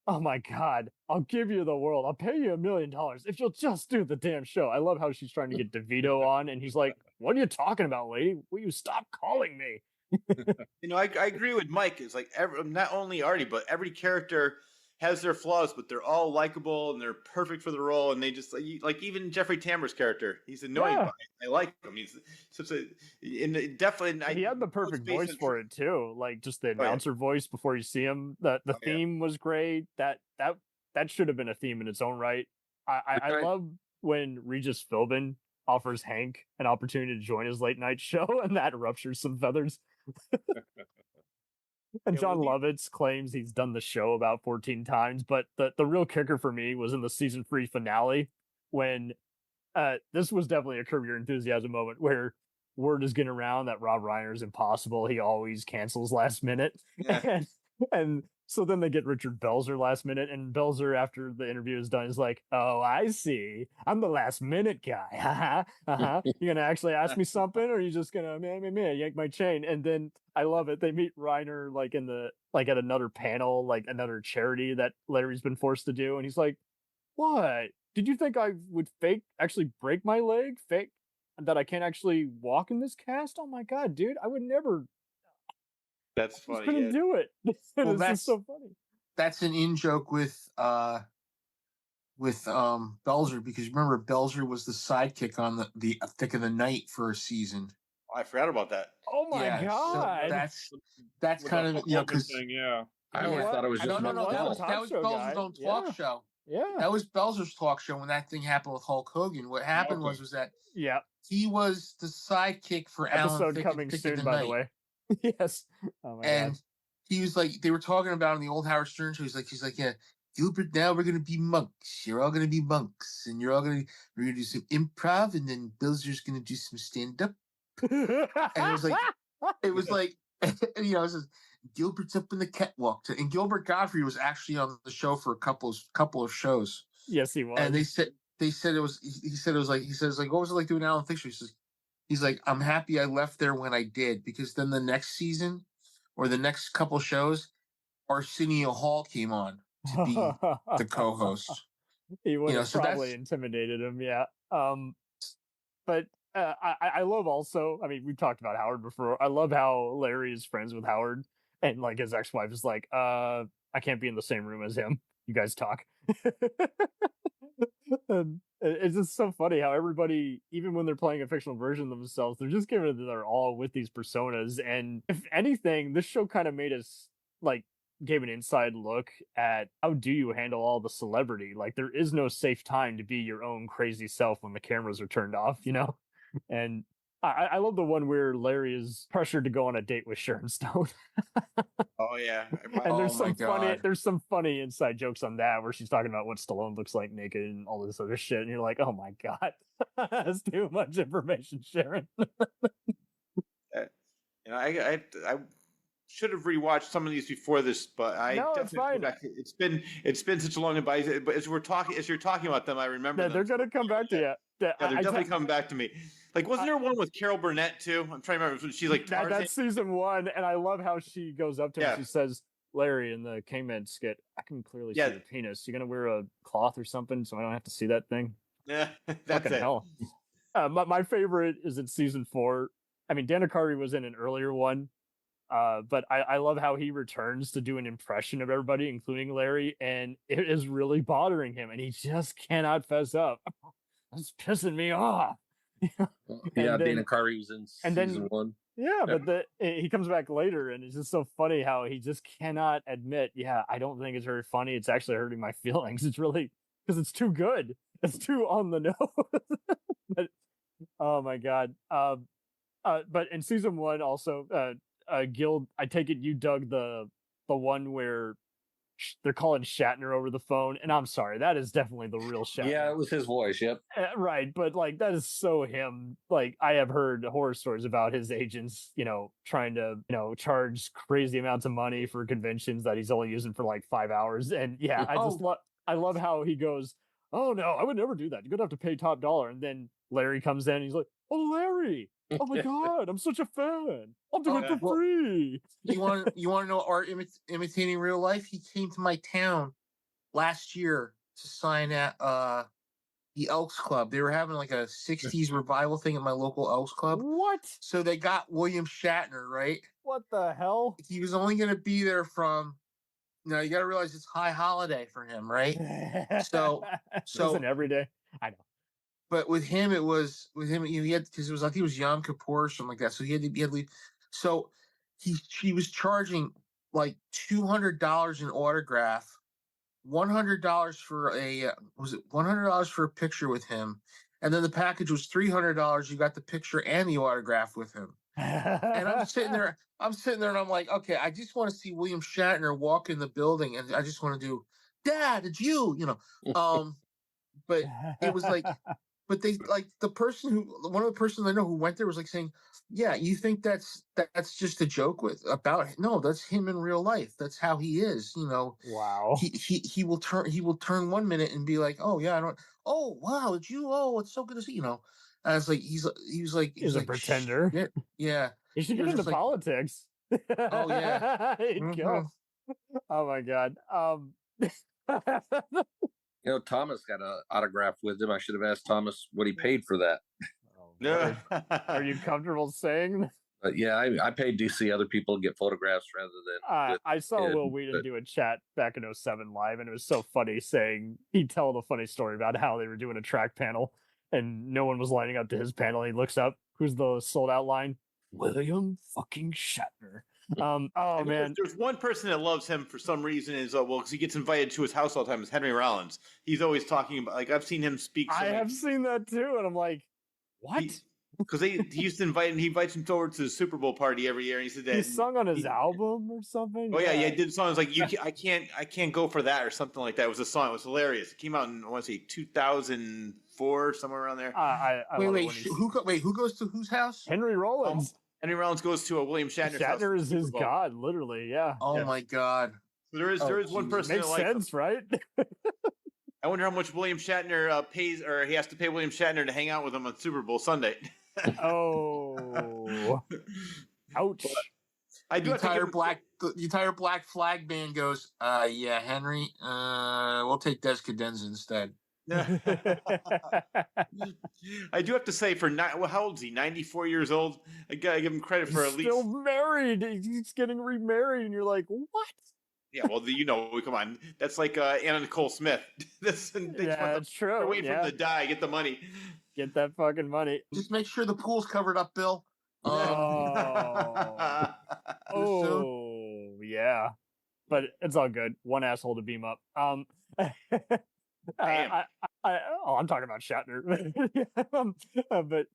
"Oh my God, I'll give you the world. I'll pay you $1 million if you'll just do the damn show." I love how she's trying to get DeVito on, and he's like, "What are you talking about, lady? Will you stop calling me?" I agree with Mike. It's like not only Artie, but every character has their flaws, but they're all likable and they're perfect for the role. And they just like even Jeffrey Tamer's character, he's annoying, but I like him. He's such definitely. He had the perfect voice for it too, like just the announcer voice before you see him. The theme was great. That should have been a theme in its own right. I love when Regis Philbin offers Hank an opportunity to join his late night show, and that ruptures some feathers. And John Lovitz claims he's done the show about 14 times, but the real kicker for me was in the season 3 finale when this was definitely a Curb Your Enthusiasm moment where word is getting around that Rob Reiner is impossible. He always cancels last minute. Yeah. And so then they get Richard Belzer last minute, and Belzer, after the interview is done, is like, "Oh, I see. I'm the last minute guy. You're gonna actually ask me something, or are you just gonna yank my chain?" And then I love it. They meet Reiner at another panel, like another charity that Larry's been forced to do, and he's like, "What? Did you think I would actually break my leg? Fake that I can't actually walk in this cast? Oh my God, dude, I would never." That's funny. Couldn't do it. Well, that's so funny. That's an in joke with Belzer, because remember Belzer was the sidekick on the Thick of the Night for a season. I forgot about that. Oh my God! So that's kind of because I always thought it was just no. That was Belzer's own talk show. Yeah, that was Belzer's talk show when that thing happened with Hulk Hogan. What happened was that he was the sidekick for episode Alan Thicke, coming Thick soon, of the by Night. the way. Yes. Oh my and God. He was like, they were talking about in the old Howard Stern show. He's like, "Yeah, Gilbert, now we're gonna be monks. You're all gonna be monks, and we're gonna do some improv, and then Belzer's gonna do some stand up." And it was like, it says Gilbert's up in the catwalk, and Gilbert Gottfried was actually on the show for a couple of shows. Yes, he was. And he said it was like, "What was it like doing Alan Thicke?" He's like, "I'm happy I left there when I did, because then the next season or the next couple shows, Arsenio Hall came on to be the co-host." He would have probably intimidated him, yeah. But I love also, I mean, we've talked about Howard before. I love how Larry is friends with Howard, and like his ex-wife is like, "I can't be in the same room as him. You guys talk." And it's just so funny how everybody, even when they're playing a fictional version of themselves, they're just giving it their all with these personas. And if anything, this show kind of made us gave an inside look at how do you handle all the celebrity. Like, there is no safe time to be your own crazy self when the cameras are turned off, And I love the one where Larry is pressured to go on a date with Sharon Stone. Oh yeah, and there's some funny inside jokes on that where she's talking about what Stallone looks like naked and all this other shit, and you're like, "Oh my God, that's too much information, Sharon." I should have rewatched some of these before this, but it's fine. It's been such a long time. But as you're talking about them, I remember. They're gonna come back to you. Yeah, they're definitely coming back to me. Like, wasn't there one with Carol Burnett too? I'm trying to remember. She's like that's season 1, and I love how she goes up to him. She says, Larry in the caveman skit, I can clearly see Yeah. your penis. You gonna wear a cloth or something so I don't have to see that thing? Yeah, that's Fucking it. hell. My favorite is in season 4. I mean, Dana Carvey was in an earlier one, but I love how he returns to do an impression of everybody, including Larry, and it is really bothering him, and he just cannot fess up. That's pissing me off. Yeah, Dana Carvey was in season 1. Yeah, but he comes back later, and it's just so funny how he just cannot admit, yeah, I don't think it's very funny. It's actually hurting my feelings. It's really, because it's too good. It's too on the nose. But, oh my God. But in season 1 also, Guild, I take it you dug the one where they're calling Shatner over the phone, and I'm sorry, that is definitely the real Shatner. Yeah, it was his voice. Yep. Right, but like that is so him. Like I have heard horror stories about his agents, trying to, charge crazy amounts of money for conventions that he's only using for like 5 hours. And yeah, I love how he goes, "Oh no, I would never do that. You're gonna have to pay top dollar." And then Larry comes in, and he's like, "Oh Larry, oh my God, I'm such a fan. I'll do it for free." You want to know art imitating real life? He came to my town last year to sign at the Elks Club. They were having like a 60s revival thing at my local Elks Club. What? So they got William Shatner, right? What the hell? He was only going to be there from. Now you got to realize it's high holiday for him, right? So Listen, every day. I know. But with him, he had, because it was, I think it was Yom Kippur or something like that. So he had to leave. So he was charging like $200 an autograph, $100 for $100 for a picture with him, and then the package was $300. You got the picture and the autograph with him. And I'm sitting there, and I'm like, okay, I just want to see William Shatner walk in the building, and I just want to do, Dad, it's you, But it was like. But they like one of the persons I know who went there was like saying, "Yeah, you think that's just a joke no, that's him in real life. That's how he is, Wow. He will turn 1 minute and be like, "Oh yeah, I don't. Oh wow, it's you. Oh, it's so good to see And I was like, he's a pretender. Yeah. He should get into politics. Oh yeah. Go. Oh my God. Thomas got an autograph with him. I should have asked Thomas what he paid for that. No. Are you comfortable saying? Yeah, I paid to see other people get photographs rather than. I saw Will Wheaton do a chat back in 07 live, and it was so funny saying he'd tell a funny story about how they were doing a track panel and no one was lining up to his panel. He looks up, who's the sold out line? William fucking Shatner. Oh man, there's one person that loves him for some reason is because he gets invited to his house all the time. Is Henry Rollins? He's always talking about I've seen him speak. I have seen that too, and I'm like, what? Because he used to invite him. He invites him over to the Super Bowl party every year, and he said that he sung on his album or something. Oh yeah, he did songs like I can't go for that or something like that. It was a song. It was hilarious. It came out in I want to say 2004, somewhere around there. Who goes to whose house? Henry Rollins. Henry Rollins goes to a William Shatner's house. Shatner is his god, literally. Yeah. Oh my God. So there is one person makes that likes sense, right? I wonder how much William Shatner pays, or he has to pay William Shatner to hang out with him on Super Bowl Sunday. Oh, ouch! The entire Black Flag band goes, yeah, Henry, we'll take Des Cadenza instead. I do have to say, how old is he? 94 years old. I gotta give him credit for at least still married. He's getting remarried, and you're like, what? Yeah, well, come on. That's like Anna Nicole Smith. That's true. They're waiting for him to die. Get the money. Get that fucking money. Just make sure the pool's covered up, Bill. Oh, yeah. But it's all good. One asshole to beam up. I'm talking about Shatner. But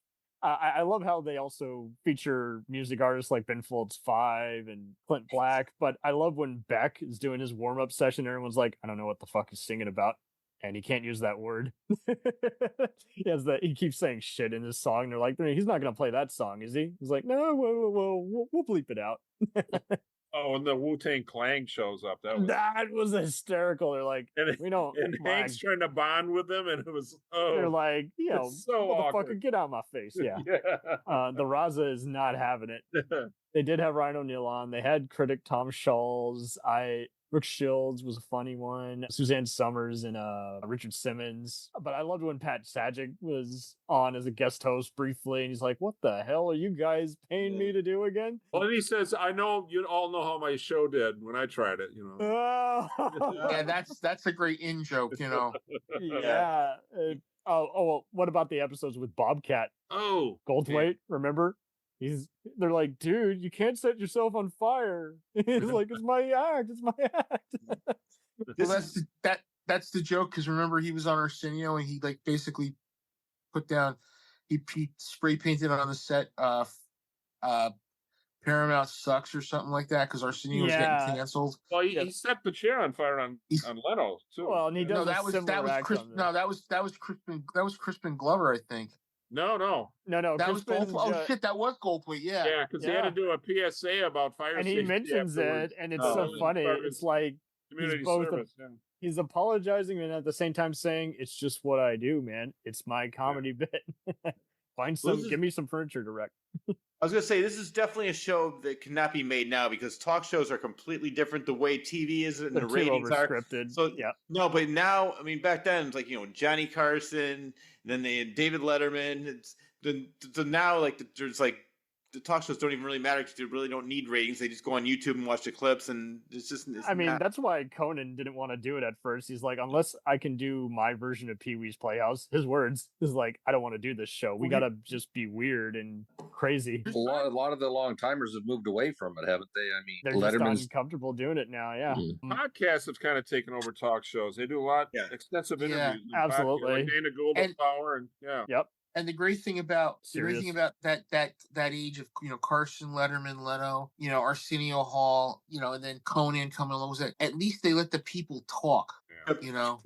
I love how they also feature music artists like Ben Folds 5 and Clint Black. But I love when Beck is doing his warm-up session. Everyone's like, I don't know what the fuck he's singing about. And he can't use that word. He keeps saying shit in his song. They're like, he's not going to play that song, is he? He's like, no, we'll bleep it out. Oh, and the Wu-Tang Clan shows up. That was hysterical. They're like, we don't. And Hank's trying to bond with them, and it was They're like, it's so motherfucker, awkward. get out of my face. Yeah. Yeah. The Raza is not having it. They did have Ryan O'Neal on. They had critic Tom Schulz. Rick Shields was a funny one. Suzanne Summers and Richard Simmons. But I loved when Pat Sajak was on as a guest host briefly, and he's like, "What the hell are you guys paying me to do again?" Well, and he says, "I know you all know how my show did when I tried it." You know. Yeah, that's a great in joke. You know. Yeah. Well, what about the episodes with Bobcat? Oh, Goldthwait, remember? They're like, dude, you can't set yourself on fire. He's like, it's my act. Well, that's the joke, because remember he was on Arsenio and he like basically put down, he spray painted on the set Paramount sucks or something like that, because Arsenio was getting canceled. Well, he set the chair on fire on Leno too. Well, and he does that was Crispin Glover, I think. No. That was Goldthwait. Shit, that was Goldthwait. Yeah. Yeah, because he had to do a PSA about fire and safety. And he mentions it, and it's so funny. It's like community service. He's apologizing and at the same time saying, "It's just what I do, man. It's my comedy bit. Give me some furniture to wreck." I was going to say, this is definitely a show that cannot be made now, because talk shows are completely different the way TV is and the ratings are scripted. So no, but now, I mean, back then it's like, Johnny Carson, then they had David Letterman. Now there's like the talk shows don't even really matter because they really don't need ratings. They just go on YouTube and watch the clips, and that's why Conan didn't want to do it at first. He's like, unless I can do my version of Pee-wee's Playhouse, his words is like, I don't want to do this show. We got to just be weird and crazy. A lot of the long timers have moved away from it, haven't they? I mean, they're just uncomfortable doing it now. Yeah. Mm-hmm. Podcasts have kind of taken over talk shows. They do a lot, extensive interviews. Yeah, absolutely. Like Dana Gould and Power, and Yep. And the great thing about that age of Carson, Letterman, Leno, Arsenio Hall, and then Conan coming along, was that at least they let the people talk.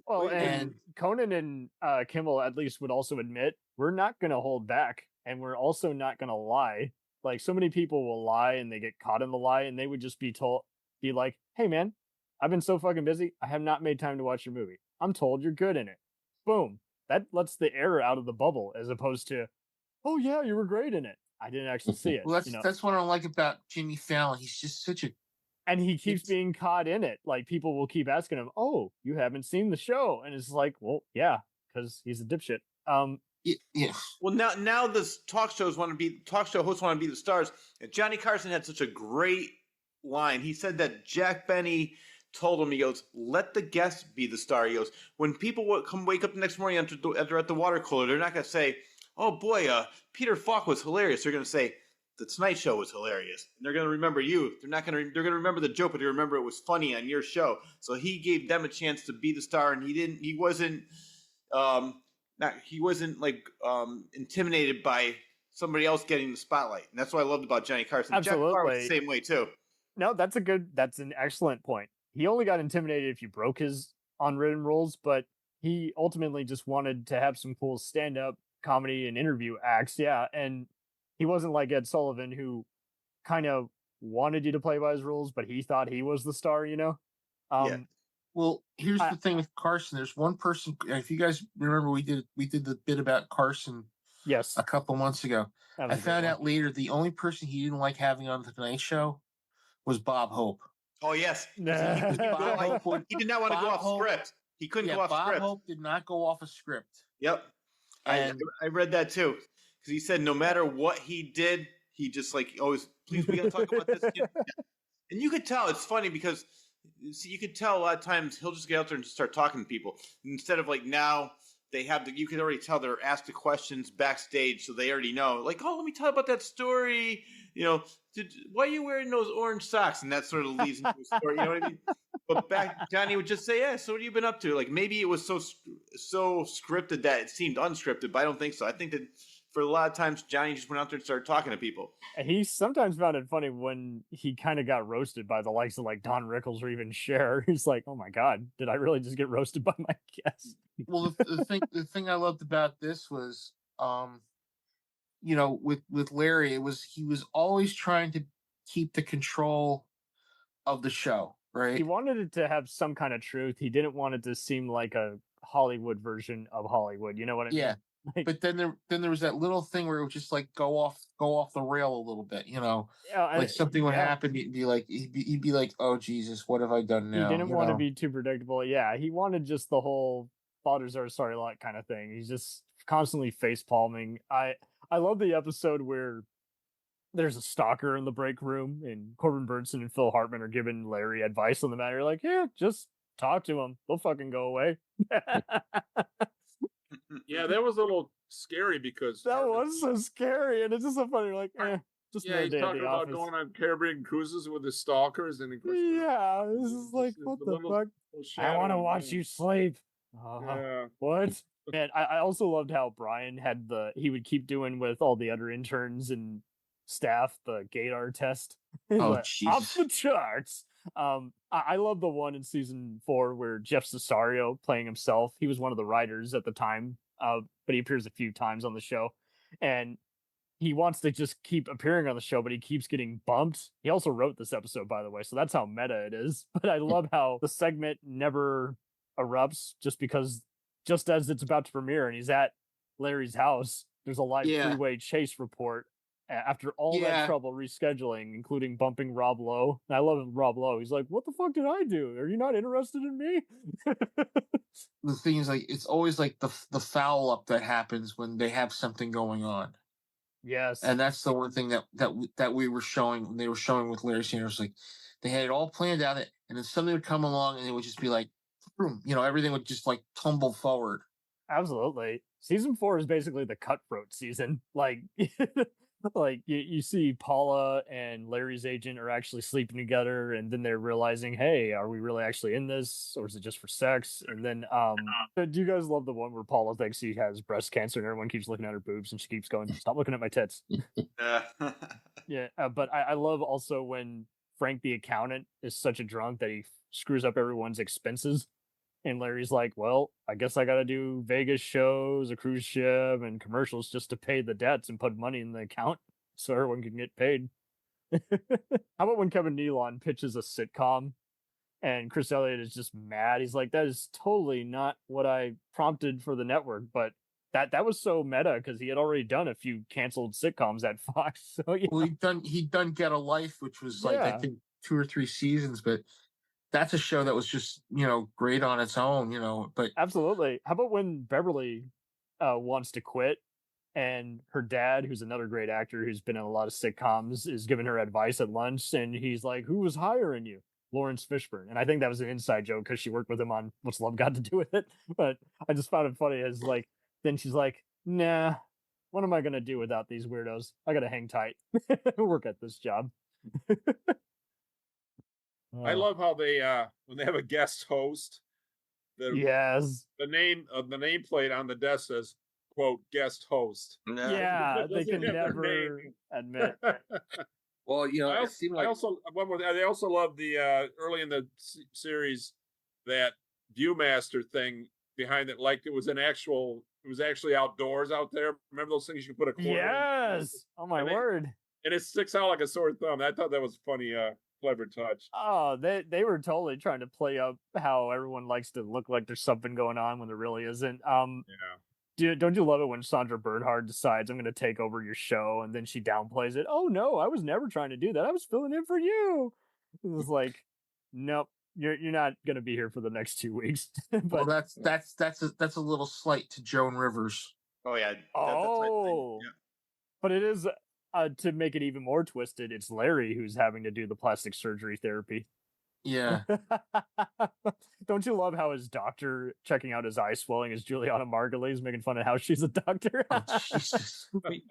Well, and Conan and Kimmel at least would also admit, we're not going to hold back, and we're also not going to lie. Like, so many people will lie and they get caught in the lie, and they would just be like, "Hey man, I've been so fucking busy, I have not made time to watch your movie. I'm told you're good in it." Boom. That lets the air out of the bubble, as opposed to, "Oh yeah, you were great in it. I didn't actually see it." Well, that's what I don't like about Jimmy Fallon. He's just such a, and he keeps being caught in it. Like, people will keep asking him, "Oh, you haven't seen the show?" And it's like, well, yeah, because he's a dipshit. Yeah. Well, now the talk show hosts want to be the stars. And Johnny Carson had such a great line. He said that Jack Benny told him, he goes, "Let the guest be the star." He goes, when people wake up the next morning after they're at the water cooler, they're not going to say, "Oh boy, Peter Falk was hilarious." They're going to say, "The Tonight Show was hilarious." And they're going to remember you. They're going to remember the joke, but they remember it was funny on your show. So he gave them a chance to be the star, and he wasn't intimidated by somebody else getting the spotlight. And that's what I loved about Johnny Carson. Absolutely. Jack Barr was the same way too. No, that's an excellent point. He only got intimidated if you broke his unwritten rules, but he ultimately just wanted to have some cool stand-up comedy and interview acts. Yeah. And he wasn't like Ed Sullivan, who kind of wanted you to play by his rules, but he thought he was the star, Well, here's the thing with Carson. There's one person, if you guys remember, we did the bit about Carson a couple months ago. I found out later the only person he didn't like having on the Tonight Show was Bob Hope. Oh, yes. He did not want to go off script. He couldn't go off script. Bob Hope did not go off a script. Yep. I read that too. Because he said no matter what he did, he just always, "Please, we got to talk about this." And you could tell, it's funny because you could tell a lot of times he'll just get out there and just start talking to people. Instead of now, you can already tell they're asked the questions backstage, so they already know. Like, "Oh, let me tell you about that story. Why are you wearing those orange socks?" And that sort of leads into a story. You know what I mean? But back, Johnny would just say, "Yeah, so what have you been up to?" Like, maybe it was so scripted that it seemed unscripted, but I don't think so. I think that for a lot of times, Johnny just went out there and started talking to people. And he sometimes found it funny when he kind of got roasted by the likes of Don Rickles or even Cher. He's like, "Oh my God, did I really just get roasted by my guest?" Well, the thing I loved about this was, with Larry, he was always trying to keep the control of the show, right? He wanted it to have some kind of truth. He didn't want it to seem like a Hollywood version of Hollywood. You know what I mean? Like, but then there was that little thing where it would just like go off the rail a little bit, like something would happen. He'd be like, oh Jesus, what have I done now? He didn't want to be too predictable. Yeah, he wanted just the whole fathers are sorry a lot kind of thing. He's just constantly face palming. I love the episode where there's a stalker in the break room and Corbin Burnson and Phil Hartman are giving Larry advice on the matter. Like, yeah, just talk to him. They'll fucking go away. Yeah, that was a little scary because that was so scary, and it's just so funny. Like, just he's talking about going on Caribbean cruises with his stalkers, and of course, this is like, what the fuck? I want to watch you sleep. What? And I also loved how Brian he would keep doing with all the other interns and staff the gaydar test. Off the charts. I love the one in season 4 where Jeff Cesario playing himself. He was one of the writers at the time, but he appears a few times on the show, and he wants to just keep appearing on the show, but he keeps getting bumped. He also wrote this episode, by the way, so that's how meta it is. But I love how the segment never erupts just as it's about to premiere and he's at Larry's house, there's a live freeway chase report after all that trouble rescheduling, including bumping Rob Lowe. And I love Rob Lowe. He's like, what the fuck did I do? Are you not interested in me? The thing is, like, it's always like the foul up that happens when they have something going on. Yes. And that's the one thing that we were showing, they were showing with Larry Sanders. Like, they had it all planned out, and then something would come along and it would just be like, boom, everything would just like tumble forward. Absolutely. Season 4 is basically the cutthroat season. Like, like you see Paula and Larry's agent are actually sleeping together, and then they're realizing, hey, are we really actually in this, or is it just for sex? And then do you guys love the one where Paula thinks she has breast cancer and everyone keeps looking at her boobs and she keeps going, stop looking at my tits? But I love also when Frank the accountant is such a drunk that he screws up everyone's expenses. And Larry's like, well, I guess I got to do Vegas shows, a cruise ship, and commercials just to pay the debts and put money in the account so everyone can get paid. How about when Kevin Nealon pitches a sitcom and Chris Elliott is just mad? He's like, that is totally not what I prompted for the network. But that was so meta because he had already done a few canceled sitcoms at Fox. So well, he'd done Get a Life, which was like I think 2 or 3 seasons, but that's a show that was just, great on its own, but absolutely. How about when Beverly wants to quit and her dad, who's another great actor who's been in a lot of sitcoms, is giving her advice at lunch, and he's like, who was hiring you? Lawrence Fishburne. And I think that was an inside joke because she worked with him on What's Love Got to Do with It. But I just found it funny as like, then she's like, nah, what am I going to do without these weirdos? I got to hang tight, work at this job. I love how they when they have a guest host, the nameplate on the desk says, quote, guest host. Yeah, they can never admit. Well, it seemed like they also love the early in the series that Viewmaster thing behind it, like it was actually outdoors out there. Remember those things you could put a quarter in? Yes. Oh my word. And it sticks out like a sore thumb. I thought that was funny. Clever touch. Oh, they were totally trying to play up how everyone likes to look like there's something going on when there really isn't. Don't you love it when Sandra Bernhard decides I'm going to take over your show and then she downplays it? Oh no, I was never trying to do that. I was filling in for you. It was like, nope, you're not going to be here for the next 2 weeks. But well, that's a little slight to Joan Rivers. Oh yeah. But it is. To make it even more twisted, it's Larry who's having to do the plastic surgery therapy. Yeah. Don't you love how his doctor checking out his eye swelling is Juliana Margulies making fun of how she's a doctor?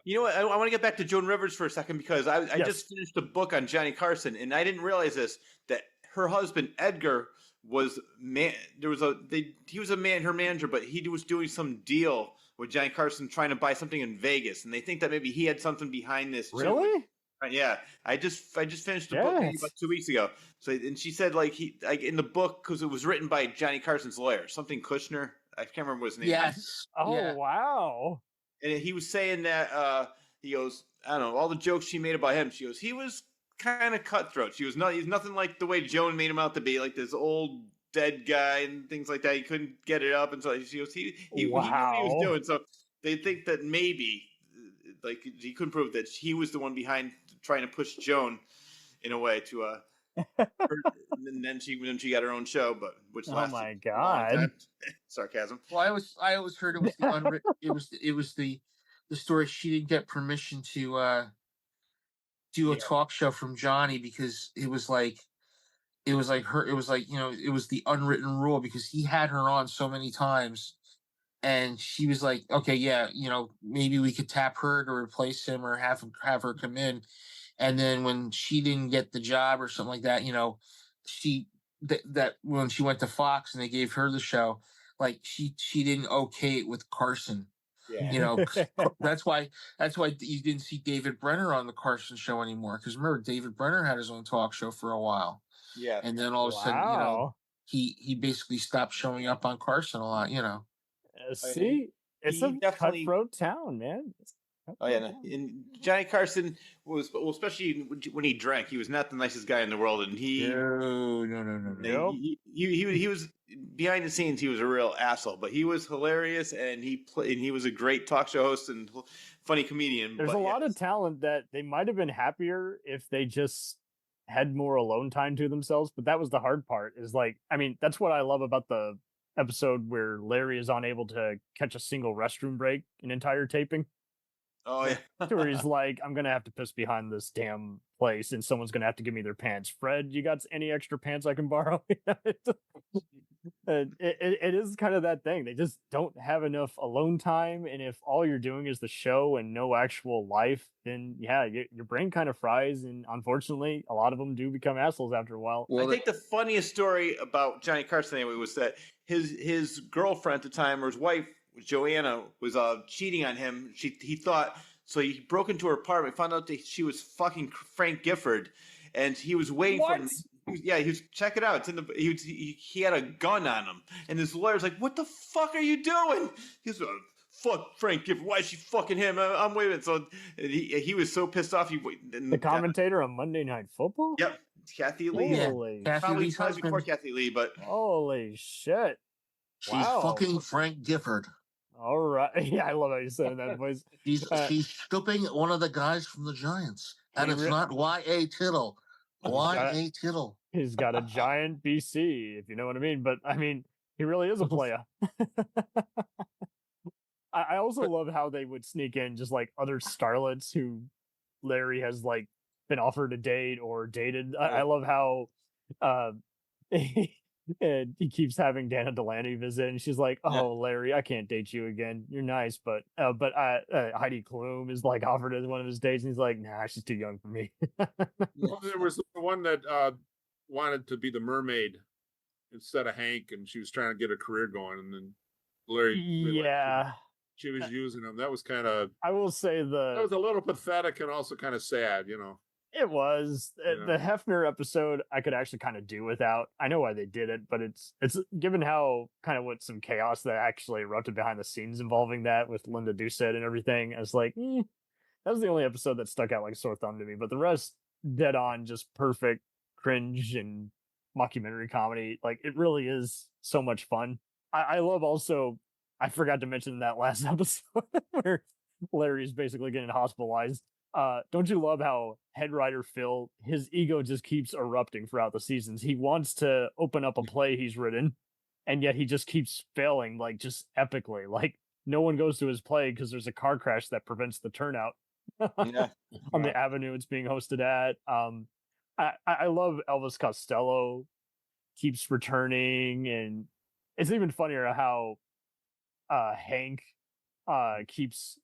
You know what? I want to get back to Joan Rivers for a second because I just finished a book on Johnny Carson, and I didn't realize this, that her husband Edgar was he was her manager, but he was doing some deal with Johnny Carson trying to buy something in Vegas, and they think that maybe he had something behind this. Really? Yeah, I just finished the book about 2 weeks ago. So, and she said like in the book, because it was written by Johnny Carson's lawyer, something Kushner. I can't remember what his name. Yes. Wow. And he was saying that he goes, I don't know, all the jokes she made about him. She goes, he was kind of cutthroat. He's nothing like the way Joan made him out to be, like this old dead guy and things like that. He couldn't get it up, and so he knew what he was doing. So they think that maybe, like, he couldn't prove that he was the one behind trying to push Joan in a way to and then she got her own show, but which lasted my a long God. time. Sarcasm. Well, I always heard it was the unwritten. it was the story she didn't get permission to do a talk show from Johnny because it was like it was like it was the unwritten rule because he had her on so many times, and she was like, okay, yeah, maybe we could tap her to replace him or have her come in. And then when she didn't get the job or something like that, that when she went to Fox and they gave her the show, like she didn't okay it with Carson. Yeah. That's why you didn't see David Brenner on the Carson show anymore. Because remember, David Brenner had his own talk show for a while. Yeah. And then all of a sudden, he basically stopped showing up on Carson a lot. See, it's a cutthroat town, man. Oh yeah, and Johnny Carson was, well, especially when he drank, he was not the nicest guy in the world, and no. He was behind the scenes. He was a real asshole, but he was hilarious, and he was a great talk show host and funny comedian. There's a lot of talent that they might have been happier if they just had more alone time to themselves. But that was the hard part. Is like, I mean, that's what I love about the episode where Larry is unable to catch a single restroom break in entire taping. Oh yeah. Where he's like, I'm gonna have to piss behind this damn place, and someone's gonna have to give me their pants. Fred, you got any extra pants I can borrow? It is kind of that thing. They just don't have enough alone time, and if all you're doing is the show and no actual life, then yeah, your brain kind of fries, and unfortunately, a lot of them do become assholes after a while. I think the funniest story about Johnny Carson anyway was that his girlfriend at the time, or his wife, Joanna, was cheating on him. He thought, so he broke into her apartment, found out that she was fucking Frank Gifford, and he was waiting for him. He was, check it out. It's in the he had a gun on him, and his lawyer's like, "What the fuck are you doing?" He's fuck Frank Gifford. Why is she fucking him? I'm waiting. So he was so pissed off. The commentator on Monday Night Football. Yep, Kathy Lee. Holy probably before Kathy Lee, but holy shit. She's fucking Frank Gifford. All right. Yeah, I love how you said that voice. She's scooping one of the guys from the Giants. And it's not Y.A. Tittle. Y.A. Tittle. He's got a giant BC, if you know what I mean. But, I mean, he really is a player. I also love how they would sneak in just, like, other starlets who Larry has, like, been offered a date or dated. I love how... and he keeps having Dana Delaney visit, and she's like, "Oh, Larry, I can't date you again. You're nice, but Heidi Klum is like offered as one of his dates, and he's like, nah, she's too young for me." Well, there was the one that wanted to be the mermaid instead of Hank, and she was trying to get a career going, and then Larry, she was using him. That was kind of, I will say, that was a little pathetic and also kind of sad, It was the Hefner episode. I could actually kind of do without. I know why they did it, but it's given how kind of what some chaos that actually erupted behind the scenes involving that with Linda Doucette and everything. I was like, that was the only episode that stuck out like a sore thumb to me. But the rest, dead on, just perfect cringe and mockumentary comedy. Like, it really is so much fun. I love also. I forgot to mention that last episode where Larry's basically getting hospitalized. Don't you love how head writer Phil, his ego just keeps erupting throughout the seasons? He wants to open up a play he's written, and yet he just keeps failing, like, just epically. Like, no one goes to his play because there's a car crash that prevents the turnout on the avenue it's being hosted at. I love Elvis Costello keeps returning, and it's even funnier how Hank keeps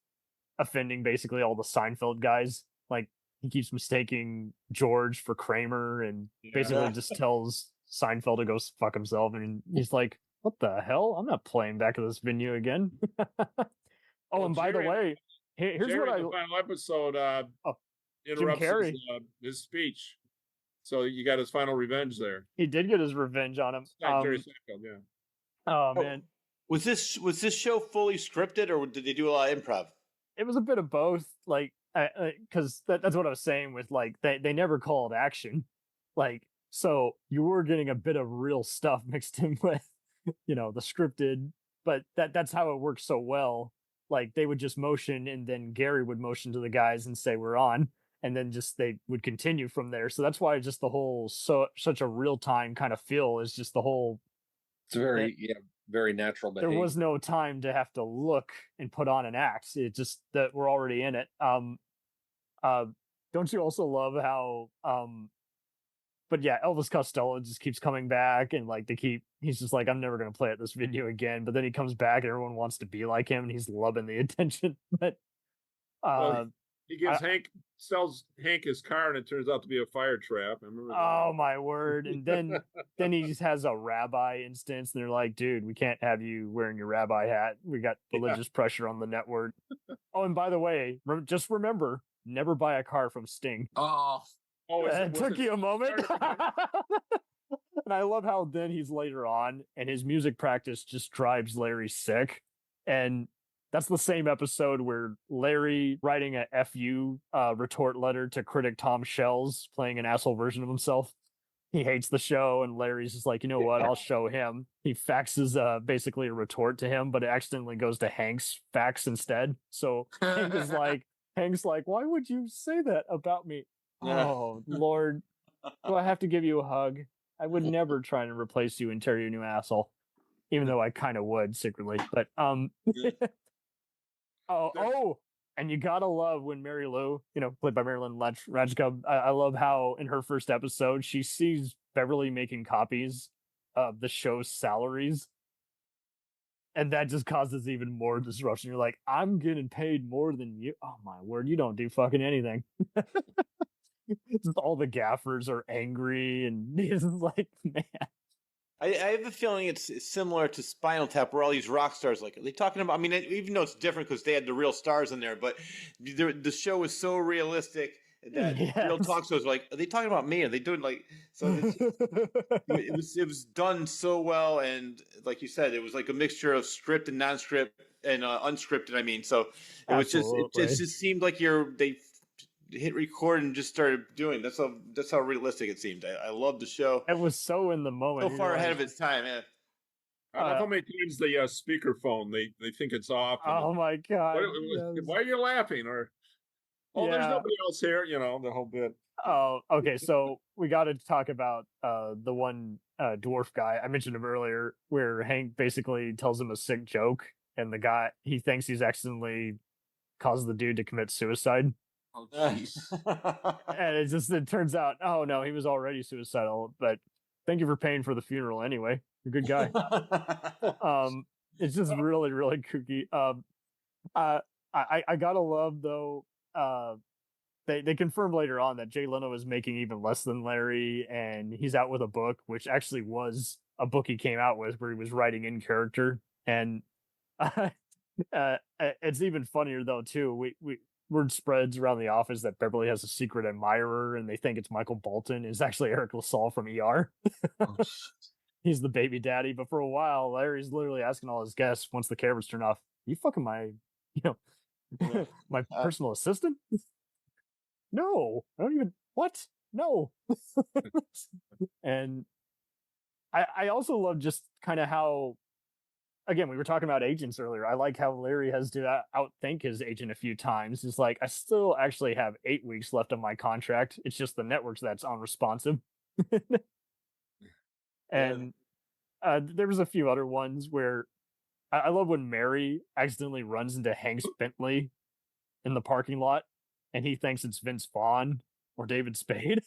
offending basically all the Seinfeld guys. Like, he keeps mistaking George for Kramer and basically just tells Seinfeld to go fuck himself, and he's like, what the hell? I'm not playing back at this venue again. And by the way, here's Jerry, what the final episode interrupts his speech. So you got his final revenge there. He did get his revenge on him. Jerry Seinfeld, yeah. Oh, man. Was this show fully scripted, or did they do a lot of improv? It was a bit of both. Like, because that's what I was saying with like they never called action, like so you were getting a bit of real stuff mixed in with the scripted, but that's how it works so well. Like they would just motion and then Gary would motion to the guys and say we're on, and then just they would continue from there. So that's why just the whole such a real time kind of feel is just the whole. It's very natural behavior. There was no time to have to look and put on an act. It just that we're already in it. Don't you also love how but yeah, Elvis Costello just keeps coming back and like he's just like, I'm never gonna play at this video again, but then he comes back and everyone wants to be like him and he's loving the attention. But he gives sells Hank his car and it turns out to be a fire trap. I remember that. Oh my word. And then he just has a rabbi instance and they're like, dude, we can't have you wearing your rabbi hat. We got religious pressure on the network. Oh, and by the way, just remember, never buy a car from Sting. It took you a moment. And I love how then he's later on and his music practice just drives Larry sick. And that's the same episode where Larry writing a FU retort letter to critic Tom Shells, playing an asshole version of himself. He hates the show, and Larry's just like, you know what? I'll show him. He faxes basically a retort to him, but it accidentally goes to Hank's fax instead. So Hank's like, why would you say that about me? Oh, Lord. Do I have to give you a hug? I would never try to replace you and tear you a new asshole. Even though I kind of would secretly. But, and you gotta love when Mary Lou, played by Marilyn Rajka. I love how in her first episode, she sees Beverly making copies of the show's salaries. And that just causes even more disruption. You're like, I'm getting paid more than you. Oh my word, you don't do fucking anything. Just all the gaffers are angry and it's like, man. I have a feeling it's similar to Spinal Tap, where all these rock stars, like, are they talking about? I mean, even though it's different because they had the real stars in there, but the show was so realistic that real talk shows are like, are they talking about me? Are they doing like? So it was done so well, and like you said, it was like a mixture of script and non-script and unscripted. I mean, so it was it just seemed like they hit record and just started doing. That's how realistic it seemed. I love the show. It was so in the moment, so far ahead of its time. Yeah. I love how many times the speakerphone they think it's off. Oh my god! Why are you laughing? Or there's nobody else here. The whole bit. Oh, okay. So we got to talk about the one dwarf guy I mentioned him earlier, where Hank basically tells him a sick joke, and the guy he thinks he's accidentally caused the dude to commit suicide. Oh, jeez. And it turns out, oh no, he was already suicidal, but thank you for paying for the funeral anyway. You're a good guy. It's just really, really kooky. I gotta love though, they confirmed later on that Jay Leno is making even less than Larry, and he's out with a book, which actually was a book he came out with where he was writing in character. And it's even funnier though too. Word spreads around the office that Beverly has a secret admirer and they think it's Michael Bolton. It's actually Eric LaSalle from ER. He's the baby daddy. But for a while, Larry's literally asking all his guests once the cameras turn off, you fucking my, my personal assistant? No, I don't even, what? No. And I also love just kind of how, again, we were talking about agents earlier. I like how Larry has to outthink his agent a few times. It's like, I still actually have 8 weeks left on my contract. It's just the networks that's unresponsive. And there was a few other ones where I love when Mary accidentally runs into Hank's Bentley in the parking lot and he thinks it's Vince Vaughn or David Spade.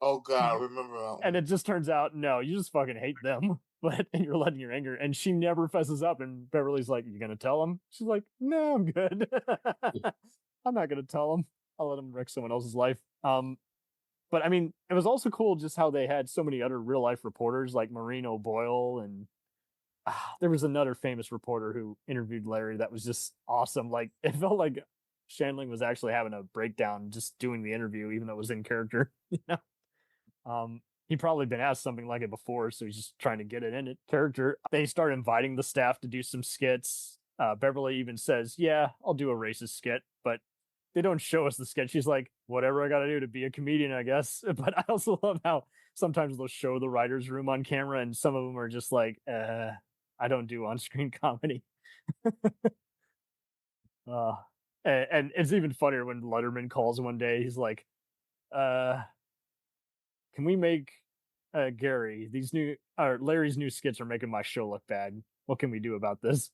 Oh God, remember that one. And it just turns out, no, you just fucking hate them. And you're letting your anger, and she never fesses up. And Beverly's like, "You gonna tell him?" She's like, "No, I'm good. I'm not gonna tell him. I'll let him wreck someone else's life." But I mean, it was also cool just how they had so many other real life reporters like Maureen O'Boyle, and there was another famous reporter who interviewed Larry that was just awesome. Like it felt like Shandling was actually having a breakdown just doing the interview, even though it was in character. He'd probably been asked something like it before, so he's just trying to get it in it. Character. They start inviting the staff to do some skits. Beverly even says, "Yeah, I'll do a racist skit," but they don't show us the sketch. She's like, whatever I got to do to be a comedian, I guess. But I also love how sometimes they'll show the writer's room on camera, and some of them are just like, I don't do on-screen comedy. uh, and it's even funnier when Letterman calls one day. He's like, can we make Gary, these new or Larry's new skits are making my show look bad. What can we do about this?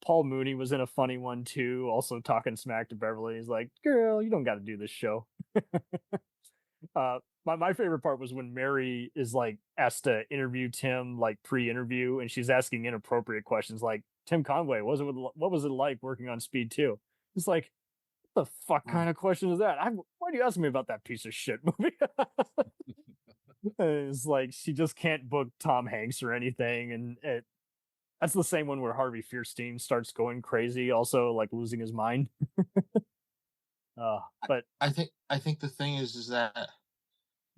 Paul Mooney was in a funny one too, also talking smack to Beverly. He's like, girl, you don't got to do this show. My favorite part was when Mary is like asked to interview Tim, like pre-interview, and she's asking inappropriate questions like, Tim Conway, what was it like working on Speed 2? It's like, what the fuck kind of question is that? Why do you ask me about that piece of shit movie? It's like she just can't book Tom Hanks or anything, and that's the same one where Harvey Fierstein starts going crazy, also like losing his mind. But I think the thing is that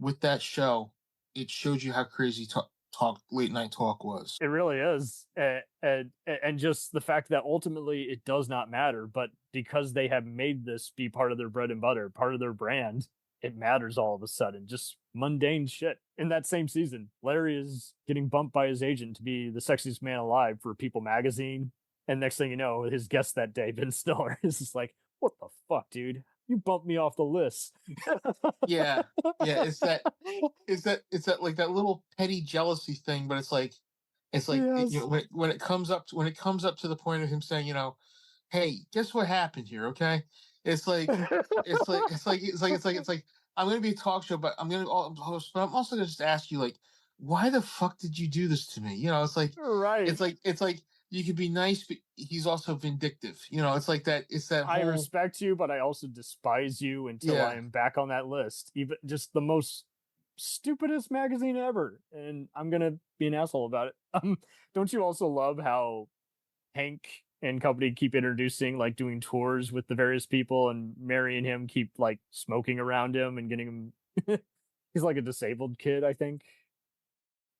with that show, it showed you how crazy talk late night talk was. It really is, and just the fact that ultimately it does not matter, but because they have made this be part of their bread and butter, part of their brand, it matters all of a sudden. Just mundane shit. In that same season, Larry is getting bumped by his agent to be the sexiest man alive for People magazine, and next thing you know, his guest that day, Ben Stiller, is just like, "What the fuck, dude? You bumped me off the list." yeah. It's that like that little petty jealousy thing, but it's like yes. When it comes up to the point of him saying, hey, guess what happened here? Okay, it's like I'm going to be a talk show, but I'm going to host, but I'm also going to just ask you, like, why the fuck did you do this to me? It's like, right. It's like you could be nice, but he's also vindictive. It's like that. It's that I respect you, but I also despise you until I am back on that list. Even just the most stupidest magazine ever, and I'm gonna be an asshole about it. Don't you also love how Hank and company keep introducing, like, doing tours with the various people, and Mary and him keep like smoking around him and getting him? He's like a disabled kid, I think.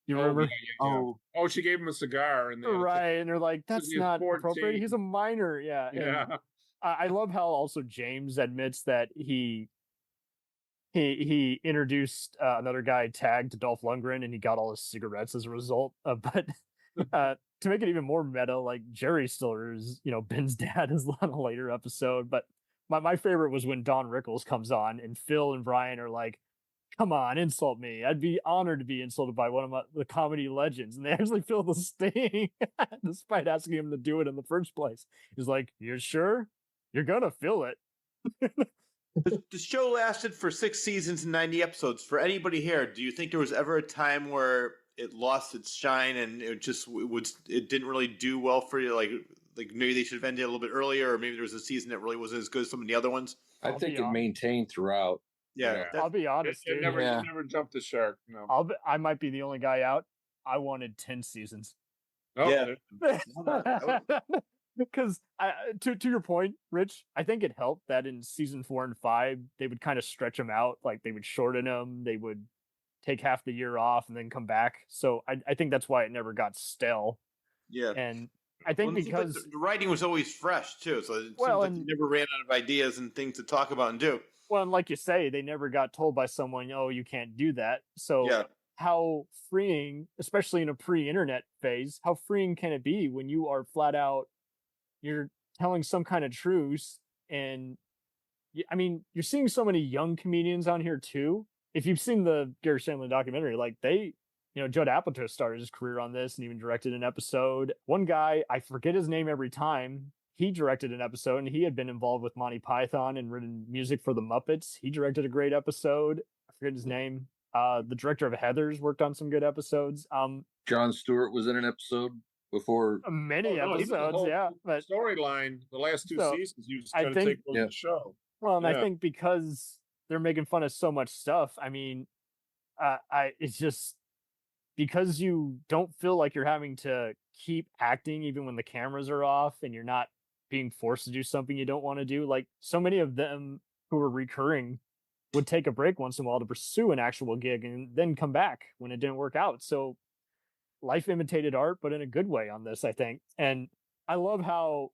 You remember? Yeah. Oh, she gave him a cigar, and and they're like, "That's not 14. appropriate. He's a minor." Yeah. And I love how also James admits that he introduced another guy tagged to Dolph Lundgren, and he got all his cigarettes as a result. But to make it even more meta, like Jerry Stiller is, Ben's dad is on a later episode. But my favorite was when Don Rickles comes on, and Phil and Brian are like, "Come on, insult me. I'd be honored to be insulted by one of the comedy legends." And they actually feel the sting, despite asking him to do it in the first place. He's like, "You're sure? You're gonna feel it." The show lasted for 6 seasons and 90 episodes. For anybody here, do you think there was ever a time where it lost its shine and it didn't really do well for you? Like maybe they should have ended a little bit earlier, or maybe there was a season that really wasn't as good as some of the other ones? I think it maintained throughout. Yeah, I'll be honest, It dude. never jumped the shark. No. I might be the only guy out. I wanted 10 seasons. Oh, yeah. Because to your point, Rich, I think it helped that in season 4 and 5 they would kind of stretch them out, like they would shorten them, they would take half the year off and then come back. So I think that's why it never got stale. Yeah, and I think because the writing was always fresh too, so it seems like you never ran out of ideas and things to talk about and do. Well, and like you say, they never got told by someone, "Oh, you can't do that." So how freeing, especially in a pre-internet phase, how freeing can it be when you are flat out, you're telling some kind of truth? And I mean, you're seeing so many young comedians on here too. If you've seen the Gary Shandling documentary, like Judd Apatow started his career on this and even directed an episode. One guy, I forget his name every time, he directed an episode, and he had been involved with Monty Python and written music for the Muppets. He directed a great episode. I forget his name. The director of Heathers worked on some good episodes. John Stewart was in an episode before. Many episodes, but storyline, the last 2 seasons, you just trying to take over the show. Well, and I think because they're making fun of so much stuff, I mean, it's just because you don't feel like you're having to keep acting even when the cameras are off, and you're not being forced to do something you don't want to do. Like, so many of them who are recurring would take a break once in a while to pursue an actual gig and then come back when it didn't work out. So life imitated art, but in a good way on this, I think. And I love how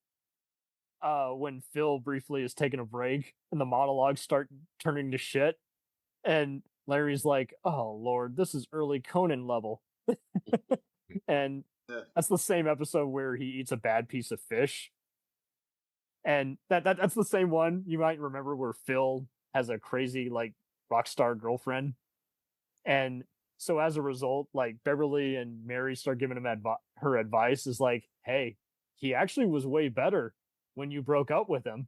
when Phil briefly is taking a break and the monologues start turning to shit, and Larry's like, "Oh Lord, this is early Conan level," and that's the same episode where he eats a bad piece of fish, and that's the same one you might remember where Phil has a crazy like rock star girlfriend, and so as a result, like Beverly and Mary start giving him her advice is like, "Hey, he actually was way better when you broke up with him."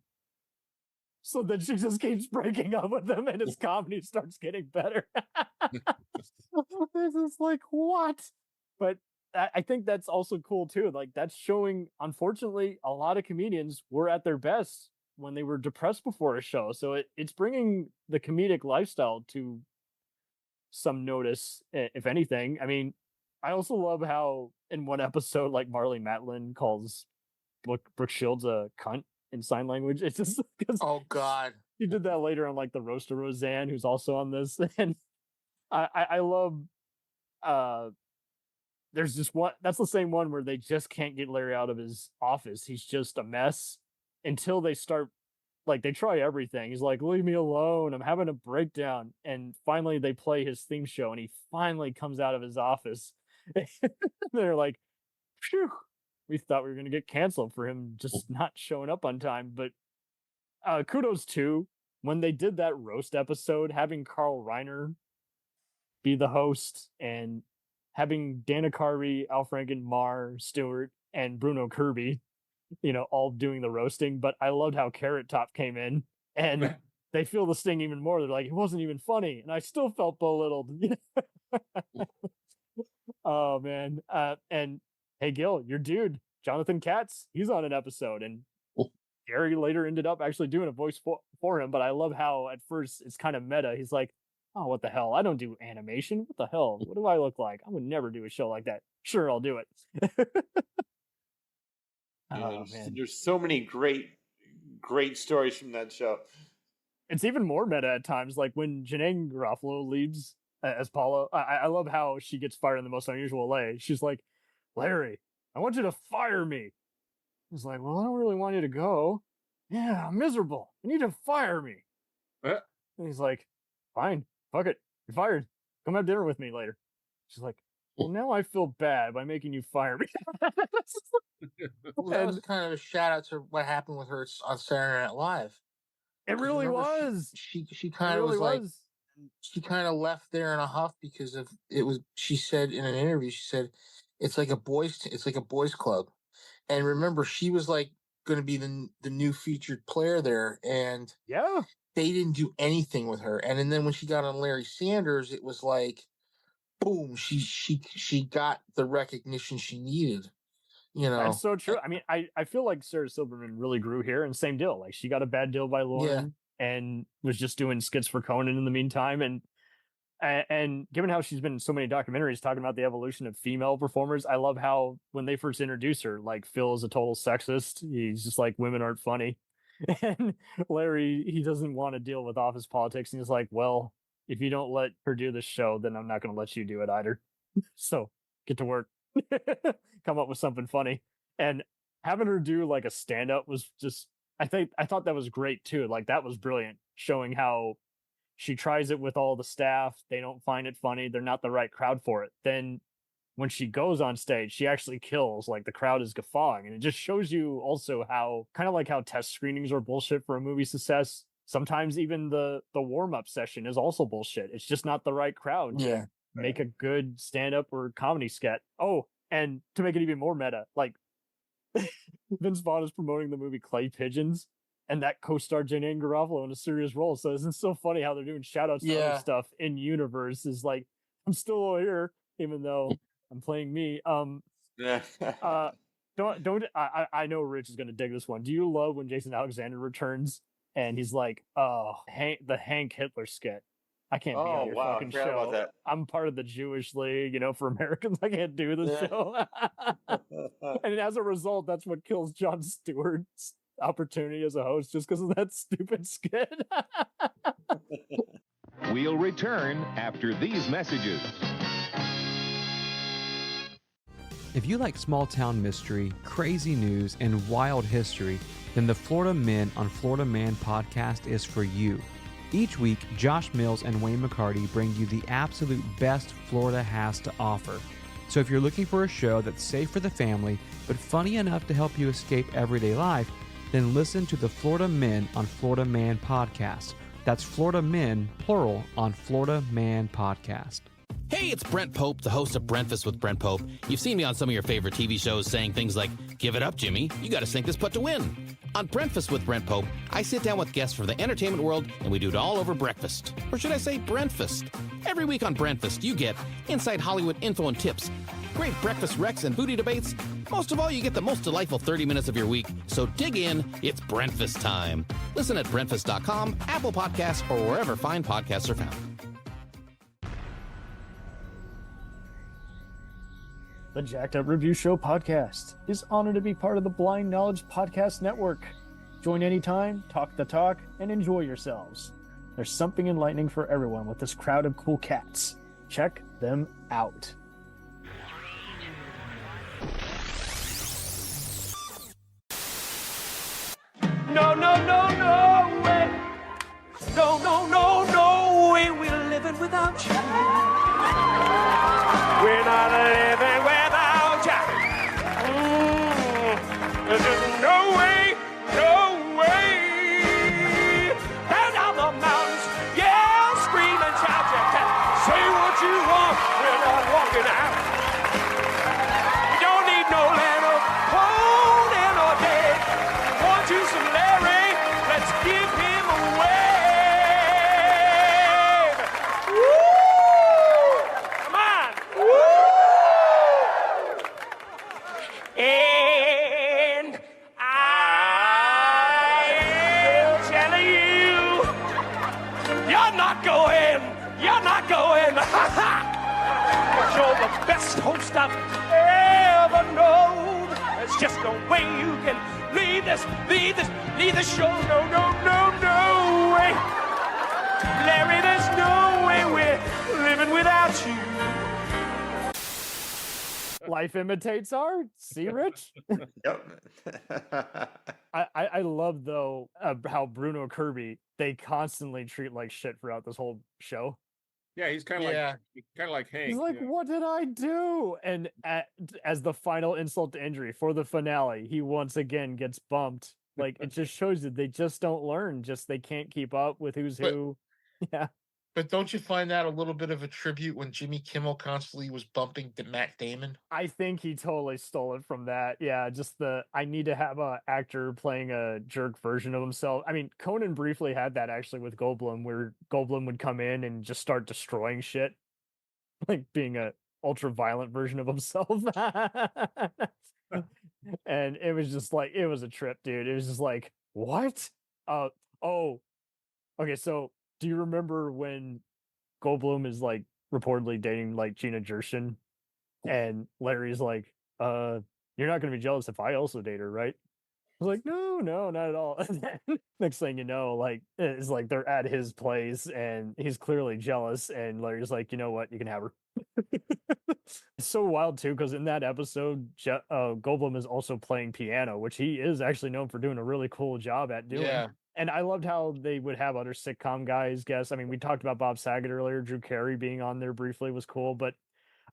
So then she just keeps breaking up with him and his comedy starts getting better. This is like, what? But I think that's also cool too. Like that's showing, unfortunately, a lot of comedians were at their best when they were depressed before a show. So it's bringing the comedic lifestyle to some notice, if anything. I mean, I also love how in one episode, like Marley Matlin calls Brooke Shields a cunt in sign language. It's just because oh god, he did that later on like the roast of Roseanne, who's also on this, and I love. There's just one. That's the same one where they just can't get Larry out of his office. He's just a mess until they start. Like they try everything. He's like, "Leave me alone. I'm having a breakdown." And finally, they play his theme show, and he finally comes out of his office. They're like, "Phew." We thought we were going to get canceled for him just not showing up on time. But kudos to when they did that roast episode, having Carl Reiner be the host and having Dana Carvey, Al Franken, Mar Stewart, and Bruno Kirby, all doing the roasting. But I loved how Carrot Top came in and they feel the sting even more. They're like, it wasn't even funny. And I still felt belittled. Oh, man. And hey, Gil, your dude, Jonathan Katz, he's on an episode, and Gary later ended up actually doing a voice for him. But I love how at first it's kind of meta. He's like, "Oh, what the hell? I don't do animation. What the hell? What do I look like? I would never do a show like that. Sure, I'll do it." Oh, man. There's so many great stories from that show. It's even more meta at times, like when Janine Garofalo leaves as Paula. I love how she gets fired in the most unusual way. She's like, "Larry, I want you to fire me." He's like, "Well, I don't really want you to go." "Yeah, I'm miserable. You need to fire me." And he's like, "Fine, fuck it. You're fired. Come have dinner with me later." She's like, "Well, now I feel bad by making you fire me." Well, that was kind of a shout out to what happened with her on Saturday Night Live. It really was. She kind of was like, she kind of left there in a huff because of it was. She said in an interview, she said, it's like a boys club. And remember, she was like going to be the new featured player there, and yeah, they didn't do anything with her. And then when she got on Larry Sanders, it was like, boom, she got the recognition she needed. That's so true. I mean, I feel like Sarah Silverman really grew here, and same deal. Like she got a bad deal by Lauren and was just doing skits for Conan in the meantime. And given how she's been in so many documentaries talking about the evolution of female performers, I love how when they first introduced her, like Phil is a total sexist. He's just like, women aren't funny. And Larry, he doesn't want to deal with office politics. And he's like, well, if you don't let her do this show, then I'm not going to let you do it either. So get to work. Come up with something funny. And having her do like a stand-up was just, I thought that was great too. Like that was brilliant, showing how she tries it with all the staff. They don't find it funny. They're not the right crowd for it. Then when she goes on stage, she actually kills. Like the crowd is guffawing. And it just shows you also how, kind of like how test screenings are bullshit for a movie success. Sometimes even the warm-up session is also bullshit. It's just not the right crowd to make a good stand-up or comedy sketch. Oh, and to make it even more meta, like Vince Vaughn is promoting the movie Clay Pigeons, and that co-star Janine Garofalo in a serious role. So it's so funny how they're doing shout-outs to other stuff in universe. Is like, I'm still here, even though I'm playing me. I know Rich is gonna dig this one. Do you love when Jason Alexander returns and he's like, "Oh, the Hank Hitler skit. I can't be on your fucking show. About that. I'm part of the Jewish League, for Americans. I can't do this show." And as a result, that's what kills Jon Stewart's opportunity as a host, just because of that stupid skit. We'll return after these messages. If you like small town mystery, crazy news, and wild history, then the Florida Men on Florida Man podcast is for you. Each week, Josh Mills and Wayne McCarty bring you the absolute best Florida has to offer. So if you're looking for a show that's safe for the family, but funny enough to help you escape everyday life, then listen to the Florida Men on Florida Man podcast. That's Florida Men, plural, on Florida Man podcast. Hey, it's Brent Pope, the host of Breakfast with Brent Pope. You've seen me on some of your favorite TV shows saying things like, "Give it up, Jimmy. You got to sink this putt to win." On Breakfast with Brent Pope, I sit down with guests from the entertainment world, and we do it all over breakfast. Or should I say Brentfast? Every week on Brentfast, you get inside Hollywood info and tips, great breakfast wrecks and booty debates. Most of all, you get the most delightful 30 minutes of your week. So dig in. It's Brentfast time. Listen at Brentfast.com, Apple Podcasts, or wherever fine podcasts are found. The Jacked Up Review Show podcast is honored to be part of the Blind Knowledge Podcast Network. Join anytime, talk the talk, and enjoy yourselves. There's something enlightening for everyone with this crowd of cool cats. Check them out. No, no, no, no way. No, no, no, no way. We're living without you. We're not living without you. There's just no way, no way. Down, down the mountains, yeah, scream and shout. You can say what you want. We're not walking out. We don't need no land of holding or dead. Want you some Larry? Let's give him a wave. Woo! Come on. Woo! And I am telling you, you're not going. You're not going. Ha ha! You're the best host I've ever known. There's just no way you can leave this show. No, no, no, no way. Larry, there's no way we're living without you. Life imitates art. See, Rich? Yep. I love, though, how Bruno Kirby, they constantly treat like shit throughout this whole show. Yeah, he's kind of like Hank. He's like, what did I do? And as the final insult to injury for the finale, he once again gets bumped. Like, it just shows that they just don't learn. Just they can't keep up with who's who. Yeah. But don't you find that a little bit of a tribute when Jimmy Kimmel constantly was bumping to Matt Damon? I think he totally stole it from that. Yeah, just I need to have a actor playing a jerk version of himself. I mean, Conan briefly had that actually with Goldblum, where Goldblum would come in and just start destroying shit, like being a ultra violent version of himself. And it was just like, it was a trip, dude. It was just like, what? Okay, so do you remember when Goldblum is like reportedly dating like Gina Gershon, and Larry's like, you're not gonna be jealous if I also date her, right? I was like, no, not at all. And then next thing you know, like, it's like they're at his place and he's clearly jealous, and Larry's like, you know what, you can have her. It's so wild too, because in that episode, Goldblum is also playing piano, which he is actually known for doing a really cool job at doing. Yeah. And I loved how they would have other sitcom guys guess. I mean, we talked about Bob Saget earlier. Drew Carey being on there briefly was cool, but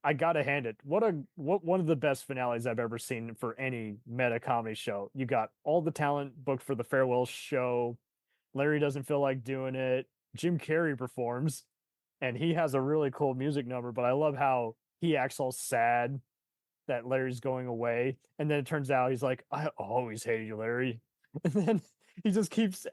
I gotta hand it. What one of the best finales I've ever seen for any meta comedy show. You got all the talent booked for the farewell show. Larry doesn't feel like doing it. Jim Carrey performs, and he has a really cool music number. But I love how he acts all sad that Larry's going away, and then it turns out he's like, "I always hated you, Larry," and then he just keeps.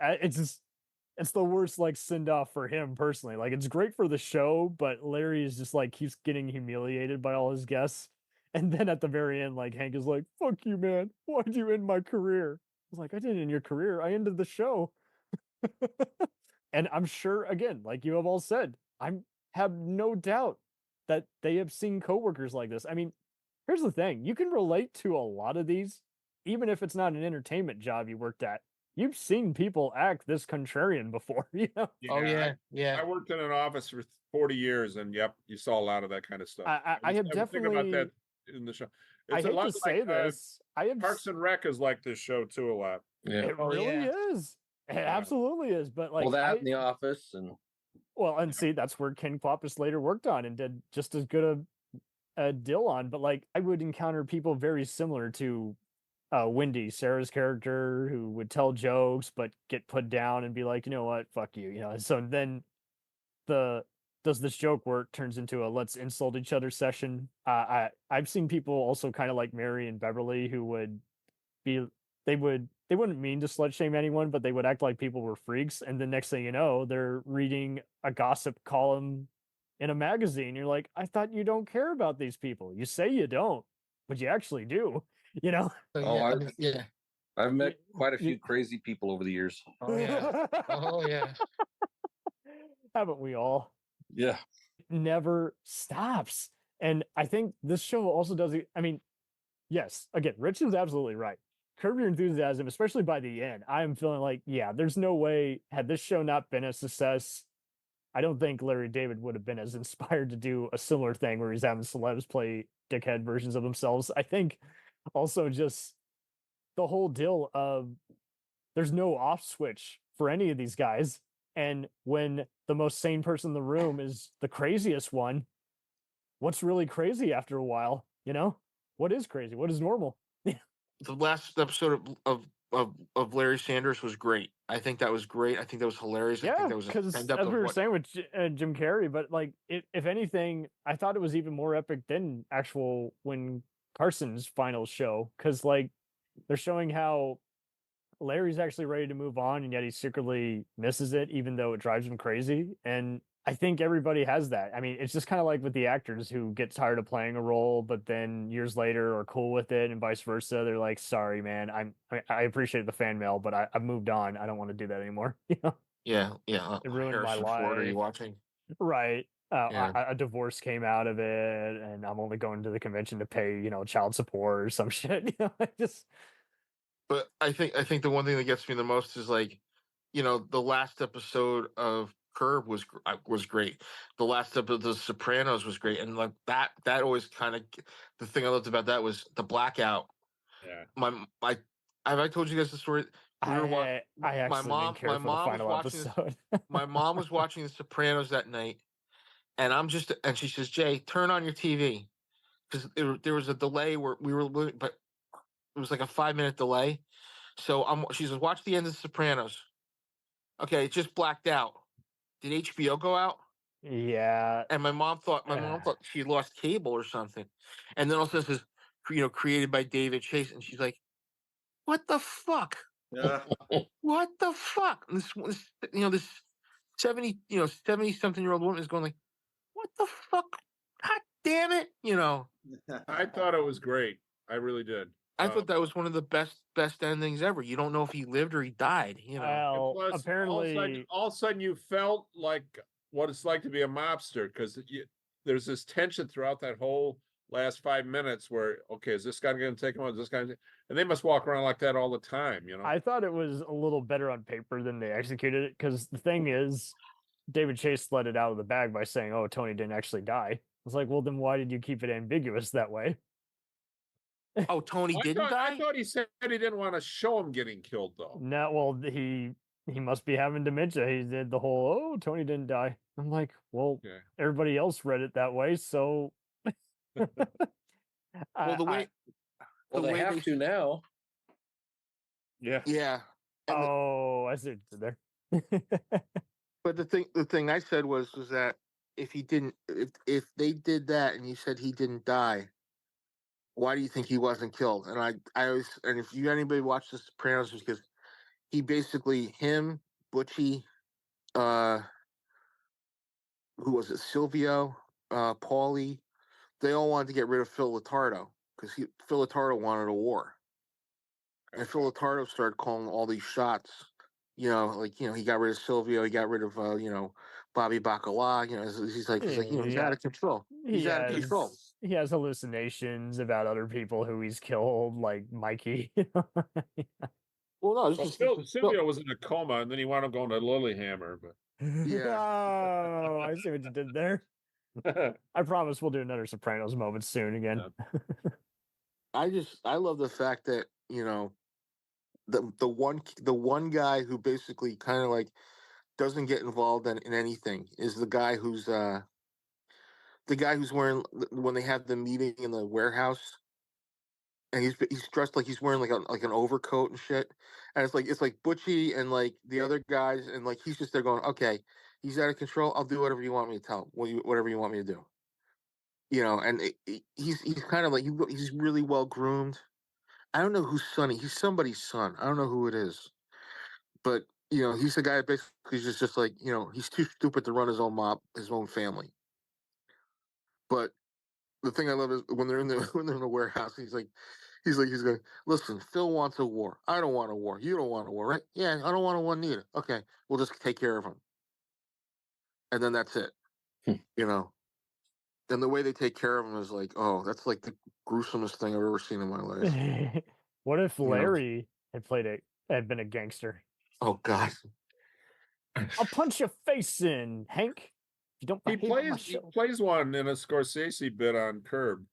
It's the worst like send off for him personally. Like, it's great for the show, but Larry is just like keeps getting humiliated by all his guests. And then at the very end, like, Hank is like, "Fuck you, man. Why'd you end my career?" I was like, "I didn't end your career. I ended the show." And I'm sure, again, like you have all said, I have no doubt that they have seen coworkers like this. I mean, here's the thing. You can relate to a lot of these, even if it's not an entertainment job you worked at. You've seen people act this contrarian before, you know? Yeah. I worked in an office for 40 years, and yep, you saw a lot of that kind of stuff. I have thinking about definitely that in the show. I It's a hate lot to say like this. I have Parks and Rec is like this show too a lot. Yeah. It really is. It absolutely is. But like, Well, that in The Office and see, that's where Ken Klopis later worked on and did just as good a deal on. But like, I would encounter people very similar to Wendy, Sarah's character, who would tell jokes but get put down and be like, you know what, fuck you, you know. So then the does this joke work turns into a let's insult each other session. I've seen people also kind of like Mary and Beverly who would be they wouldn't mean to slut shame anyone, but they would act like people were freaks, and the next thing you know, they're reading a gossip column in a magazine. You're like, I thought you don't care about these people. You say you don't, but you actually do. You know? I've met quite a few crazy people over the years. Oh yeah. Oh yeah. Haven't we all? Yeah. It never stops. And I think this show also does it. I mean, yes, again, Rich is absolutely right. Curb Your Enthusiasm, especially by the end, I'm feeling like, yeah, there's no way, had this show not been a success, I don't think Larry David would have been as inspired to do a similar thing where he's having celebs play dickhead versions of themselves. I think also just the whole deal of there's no off switch for any of these guys. And when the most sane person in the room is the craziest one, what's really crazy after a while? You know, what is crazy? What is normal? The last episode of Larry Sanders was great. I think that was great. I think that was hilarious. I Yeah, think that was because as we were saying with Jim Carrey, but like, if anything, I thought it was even more epic than actual when Carson's final show, because like they're showing how Larry's actually ready to move on, and yet he secretly misses it, even though it drives him crazy. And I think everybody has that. I mean, it's just kind of like with the actors who get tired of playing a role, but then years later are cool with it, and vice versa. They're like, "Sorry, man, I appreciate the fan mail, but I've moved on. I don't want to do that anymore." You know? Yeah. It ruined Harrison my life. Ford, are you watching? Right. Yeah. A divorce came out of it, and I'm only going to the convention to pay, child support or some shit. I just. But I think the one thing that gets me the most is like, the last episode of Curb was great. The last episode of The Sopranos was great, and like that always kind of, the thing I loved about that was the blackout. Yeah. Have I told you guys the story? I actually didn't care for the final episode. My mom was watching The Sopranos that night, and she says, "Jay, turn on your TV," because there was a delay where we were, but it was like a 5-minute delay. So she says, "Watch the end of The Sopranos." Okay, it just blacked out. Did HBO go out? Yeah. And my mom thought she lost cable or something. And then also says, created by David Chase, and she's like, "What the fuck? Yeah. What the fuck?" And this 70-something-year-old woman is going like, "What the fuck? God damn it!" I thought it was great. I really did. I thought that was one of the best endings ever. You don't know if he lived or he died. Well, Plus, apparently, all of a sudden you felt like what it's like to be a mobster, because there's this tension throughout that whole last 5 minutes where, okay, is this guy going to take him on? Is this guy? And they must walk around like that all the time, I thought it was a little better on paper than they executed it, because the thing is, David Chase let it out of the bag by saying, "Oh, Tony didn't actually die." I was like, well, then why did you keep it ambiguous that way? Oh, Tony didn't die? I thought he said he didn't want to show him getting killed, though. No, well, he must be having dementia. He did the whole, "Oh, Tony didn't die." I'm like, well, everybody else read it that way, so. Well, they have to now. Yeah. Yeah. I see what you did there. But the thing I said was that if they did that and you said he didn't die, why do you think he wasn't killed? And I always, and if anybody watched The Sopranos, because he basically, him, Butchie, who was it, Silvio, Paulie, they all wanted to get rid of Phil Lottardo, because Phil Lottardo wanted a war. And Phil Lottardo started calling all these shots. He got rid of Silvio, he got rid of Bobby Bacala. He's out of control. He's out of control. He has hallucinations about other people who he's killed, like Mikey. Well, no, Silvio was in a coma, and then he wound up going to Lilyhammer. But yeah, oh, I see what you did there. I promise we'll do another Sopranos moment soon again. I love the fact that the one guy who basically kind of like doesn't get involved in anything is the guy who's wearing when they have the meeting in the warehouse, and he's dressed like he's wearing like an overcoat and shit, and it's like Butchie and like the other guys, and like he's just there going, okay, he's out of control. I'll do whatever you want me to tell, whatever you want me to do, and he's kind of like he's really well groomed. I don't know who's Sonny. He's somebody's son. I don't know who it is, but he's the guy that basically just like he's too stupid to run his own family. But the thing I love is when they're in the when they're in the warehouse, he's going, listen, Phil wants a war. I don't want a war. You don't want a war, right? Yeah, I don't want a war neither. Okay, we'll just take care of him, and then that's it. And the way they take care of him is like, oh, that's like the gruesomest thing I've ever seen in my life. What if Larry had been a gangster? Oh God! I'll punch your face in, Hank. You don't. He plays one in a Scorsese bit on Curb.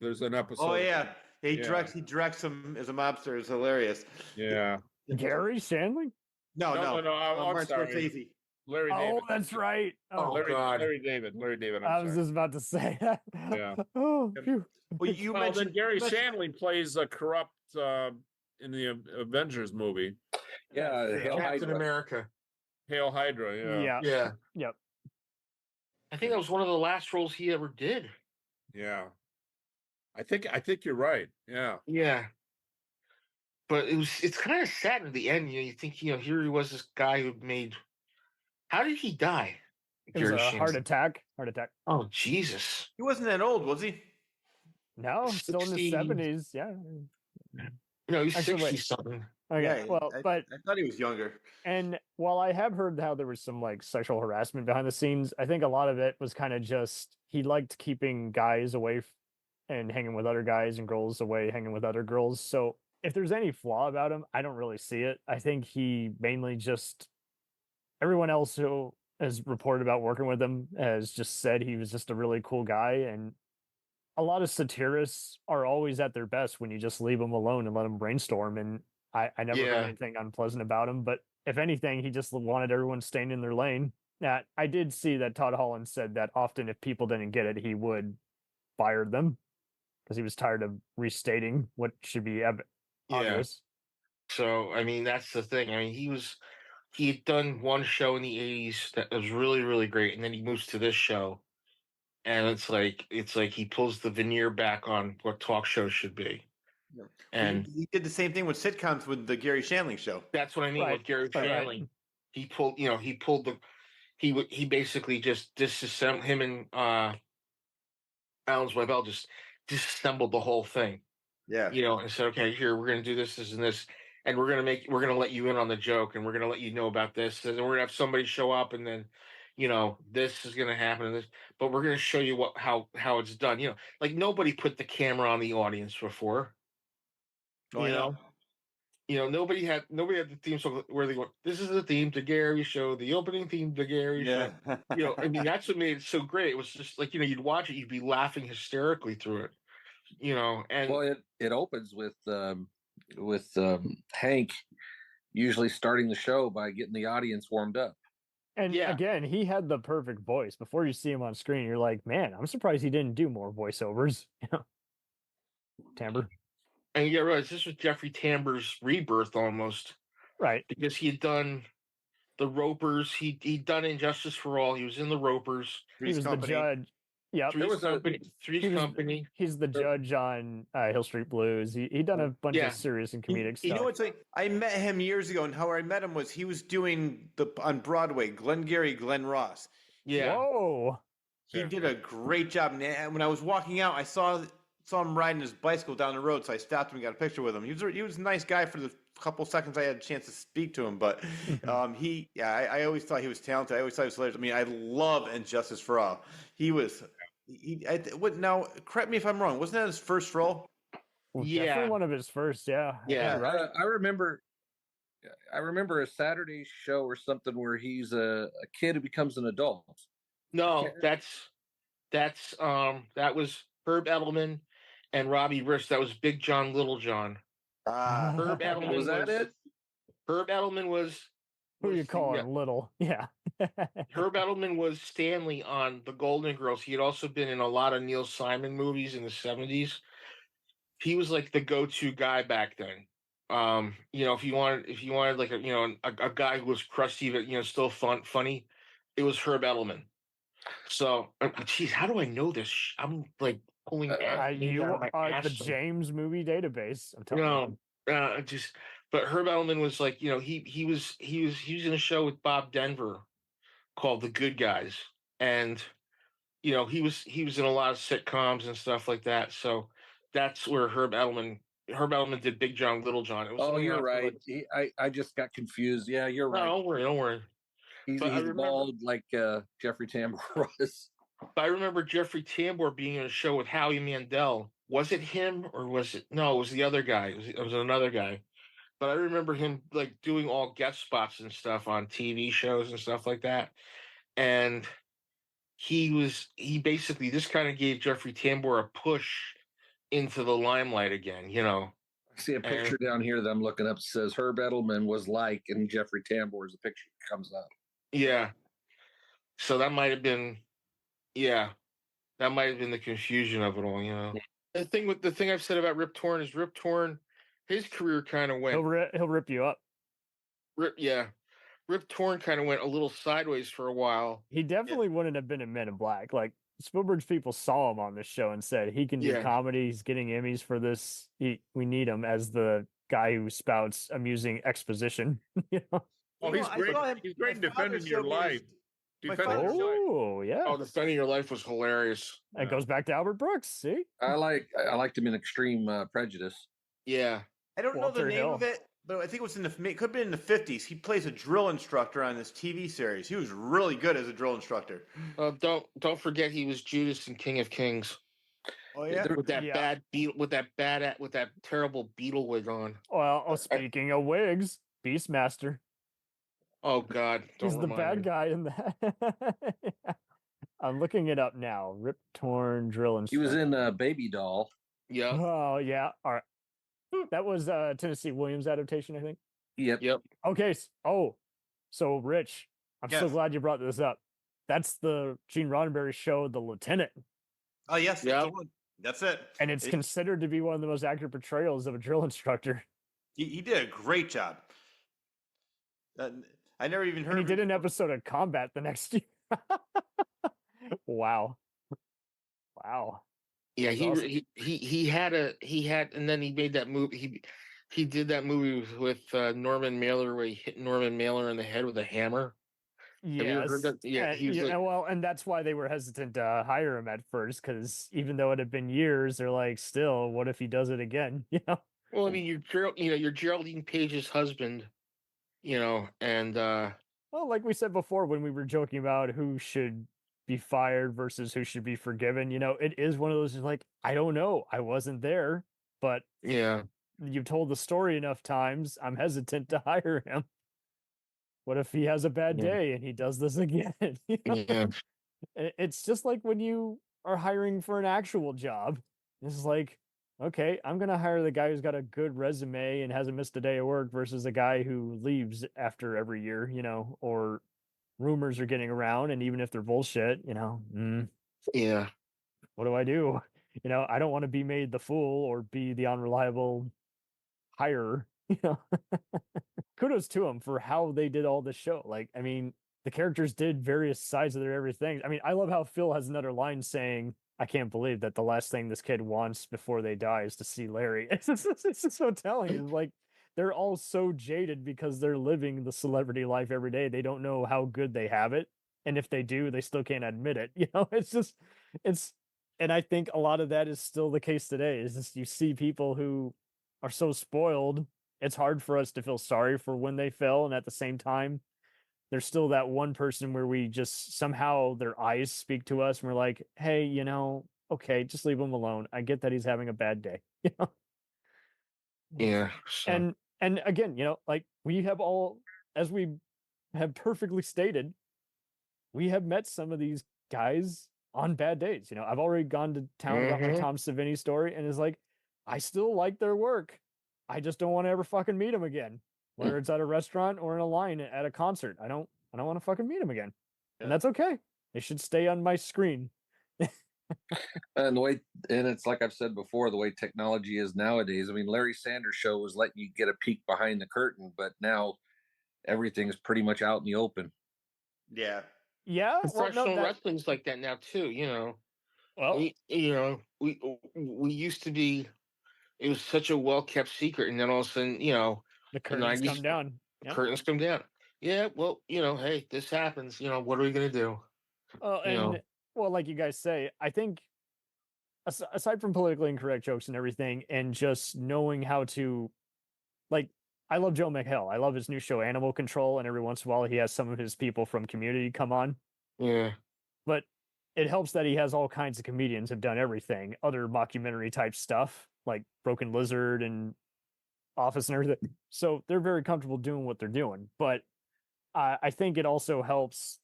There's an episode. Oh yeah, he directs him as a mobster. It's hilarious. Yeah. Gary Shandling? No. I'm sorry. Scorsese. Larry David. Oh, that's right. Oh, Larry David. I was just about to say that. Yeah. Oh, phew. Well, then Gary Shandling plays a corrupt in the Avengers movie. Yeah, Captain America. Hail Hydra. Yeah. Yep. I think that was one of the last roles he ever did. Yeah. I think you're right. Yeah. Yeah. But it's kind of sad in the end. You think, here he was, this guy who made. How did he die? It was a heart attack. Oh, Jesus. He wasn't that old, was he? No, still in his 70s. Yeah. No, he's 60-something. Okay, yeah, I thought he was younger. And while I have heard how there was some like sexual harassment behind the scenes, I think a lot of it was kind of just he liked keeping guys away and hanging with other guys and girls away hanging with other girls. So if there's any flaw about him, I don't really see it. I think he mainly just everyone else who has reported about working with him has just said he was just a really cool guy. And a lot of satirists are always at their best when you just leave them alone and let them brainstorm. And I never heard anything unpleasant about him. But if anything, he just wanted everyone staying in their lane. Now, I did see that Todd Holland said that often if people didn't get it, he would fire them because he was tired of restating what should be obvious. So, I mean, that's the thing. I mean, he had done one show in the 80s that was really, really great. And then he moves to this show. And it's like he pulls the veneer back on what talk shows should be. Yeah. And he did the same thing with sitcoms with the Gary Shandling show. That's what I mean with Gary Shandling. He basically just disassembled him and Alan Zweibel just disassembled the whole thing. Yeah. And said, okay, here, we're going to do this, and this, and we're going to let you in on the joke, and we're going to let you know about this, and then we're going to have somebody show up, and then, this is going to happen, and this, but we're going to show you how it's done. Like nobody put the camera on the audience before. Nobody had the theme song where they go, this is the theme to Gary show, the opening theme to Gary show. I mean, that's what made it so great. It was just like, you'd watch it, you'd be laughing hysterically through it. And well, it opens with Hank usually starting the show by getting the audience warmed up. And again, he had the perfect voice. Before you see him on screen, you're like, man, I'm surprised he didn't do more voiceovers. Timbre. And you realize this was Jeffrey Tambor's rebirth almost. Right. Because he had done the Ropers. He'd done Injustice for All. He was in the Ropers. He was the judge. Yeah, Three's Company. He's the judge on Hill Street Blues. He'd done a bunch of serious and comedic stuff. You know what's like? I met him years ago, and how I met him was he was doing on Broadway, Glengarry Glen Ross. Yeah. Whoa. He did a great job. And when I was walking out, I saw him riding his bicycle down the road, so I stopped him and got a picture with him. He was a nice guy for the couple seconds I had a chance to speak to him, but I always thought he was talented. I always thought he was hilarious. I mean, I love Injustice for All. Now, correct me if I'm wrong. Wasn't that his first role? Well, definitely one of his first. Yeah. Right. I remember a Saturday show or something where he's a kid who becomes an adult. No, that was Herb Edelman and Robbie Rich. That was Big John, Little John. Herb Edelman Was that it? Herb Edelman was Who you calling little? Yeah. Herb Edelman was Stanley on The Golden Girls. He had also been in a lot of Neil Simon movies in the 70s. He was like the go-to guy back then. If you wanted like a guy who was crusty but still funny, it was Herb Edelman. So, geez, how do I know this? I'm like pulling you out of my are ass. the James movie database. I'm telling you. But Herb Edelman was like, he was in a show with Bob Denver called The Good Guys, and he was in a lot of sitcoms and stuff like that. So that's where Herb Edelman did Big John, Little John. It was You're right. I just got confused. Yeah, you're right. No, don't worry. He's bald like Jeffrey Tambor was. But I remember Jeffrey Tambor being in a show with Howie Mandel. Was it him or was it? No, it was the other guy. It was another guy. But I remember him like doing all guest spots and stuff on TV shows and stuff like that. And he basically, this kind of gave Jeffrey Tambor a push into the limelight again, I see a picture down here that I'm looking up. It says Herb Edelman was like, and Jeffrey Tambor is the picture that comes up. Yeah. So that might have been, the confusion of it all, The thing I've said about Rip Torn is Rip Torn, his career kind of went. He'll rip you up. Rip Torn kind of went a little sideways for a while. He definitely wouldn't have been in Men in Black. Like Spielberg's people saw him on this show and said he can do comedy. He's getting Emmys for this. We need him as the guy who spouts amusing exposition. Well, he's great. He's great in Defending Your Life. Defending Your Life was hilarious. It goes back to Albert Brooks. See, I liked him in Extreme Prejudice. Yeah, I don't know the name of it, but I think it was it could have been in the 50s. He plays a drill instructor on this TV series. He was really good as a drill instructor. Don't forget he was Judas in King of Kings. Oh yeah, with that terrible beetle wig on. Well, speaking of wigs, Beastmaster. Oh God, he's the bad guy in that. I'm looking it up now. Rip Torn drill instructor. He was in Baby Doll. Yeah. Oh yeah. All right. That was Tennessee Williams adaptation, I think. Yep. Okay. So Rich, I'm so glad you brought this up. That's the Gene Roddenberry show, The Lieutenant. Oh yes, that's the one. That's it. And it's considered to be one of the most accurate portrayals of a drill instructor. He did a great job. I never even heard. And he did an episode of Combat the next year. Wow. Yeah, he had, and then he made that movie. He did that movie with Norman Mailer where he hit Norman Mailer in the head with a hammer. Yes. Have you ever heard that? Yeah, and that's why they were hesitant to hire him at first, because even though it had been years, they're like, still, what if he does it again? Well, I mean, you're Geraldine Page's husband, and well, like we said before when we were joking about who should be fired versus who should be forgiven, it is one of those like, I don't know, I wasn't there, but you've told the story enough times, I'm hesitant to hire him. What if he has a bad day and he does this again? It's just like when you are hiring for an actual job. It's like, okay, I'm going to hire the guy who's got a good resume and hasn't missed a day of work versus a guy who leaves after every year, or rumors are getting around. And even if they're bullshit, what do I do? I don't want to be made the fool or be the unreliable hirer, Kudos to them for how they did all this show. Like, I mean, the characters did various sides of their everything. I mean, I love how Phil has another line saying, I can't believe that the last thing this kid wants before they die is to see Larry. It's just so telling. It's like, they're all so jaded because they're living the celebrity life every day. They don't know how good they have it. And if they do, they still can't admit it. And I think a lot of that is still the case today. Is just you see people who are so spoiled, it's hard for us to feel sorry for when they fell. And at the same time, there's still that one person where we just somehow their eyes speak to us and we're like, hey, okay, just leave him alone. I get that he's having a bad day. Yeah. So. And again, like we have all, as we have perfectly stated, we have met some of these guys on bad days. You know, I've already gone to town about my Tom Savini story, and it's like, I still like their work. I just don't want to ever fucking meet them again, whether it's at a restaurant or in a line at a concert. I don't want to fucking meet them again, and that's okay. They should stay on my screen. And it's like I've said before, the way technology is nowadays. I mean, Larry Sanders Show was letting you get a peek behind the curtain, but now everything's pretty much out in the open. Yeah. Yeah. Professional wrestling's like that now too. You know. Well, we used to be. It was such a well kept secret, and then all of a sudden, the curtains come down. Curtains come down. Yeah. Well, hey, this happens. What are we gonna do? Well, like you guys say, I think aside from politically incorrect jokes and everything, and just knowing how to, like, I love Joe McHale. I love his new show, Animal Control, and every once in a while he has some of his people from Community come on. Yeah. But it helps that he has all kinds of comedians have done everything, other mockumentary type stuff, like Broken Lizard and Office and everything. So they're very comfortable doing what they're doing. But I think it also helps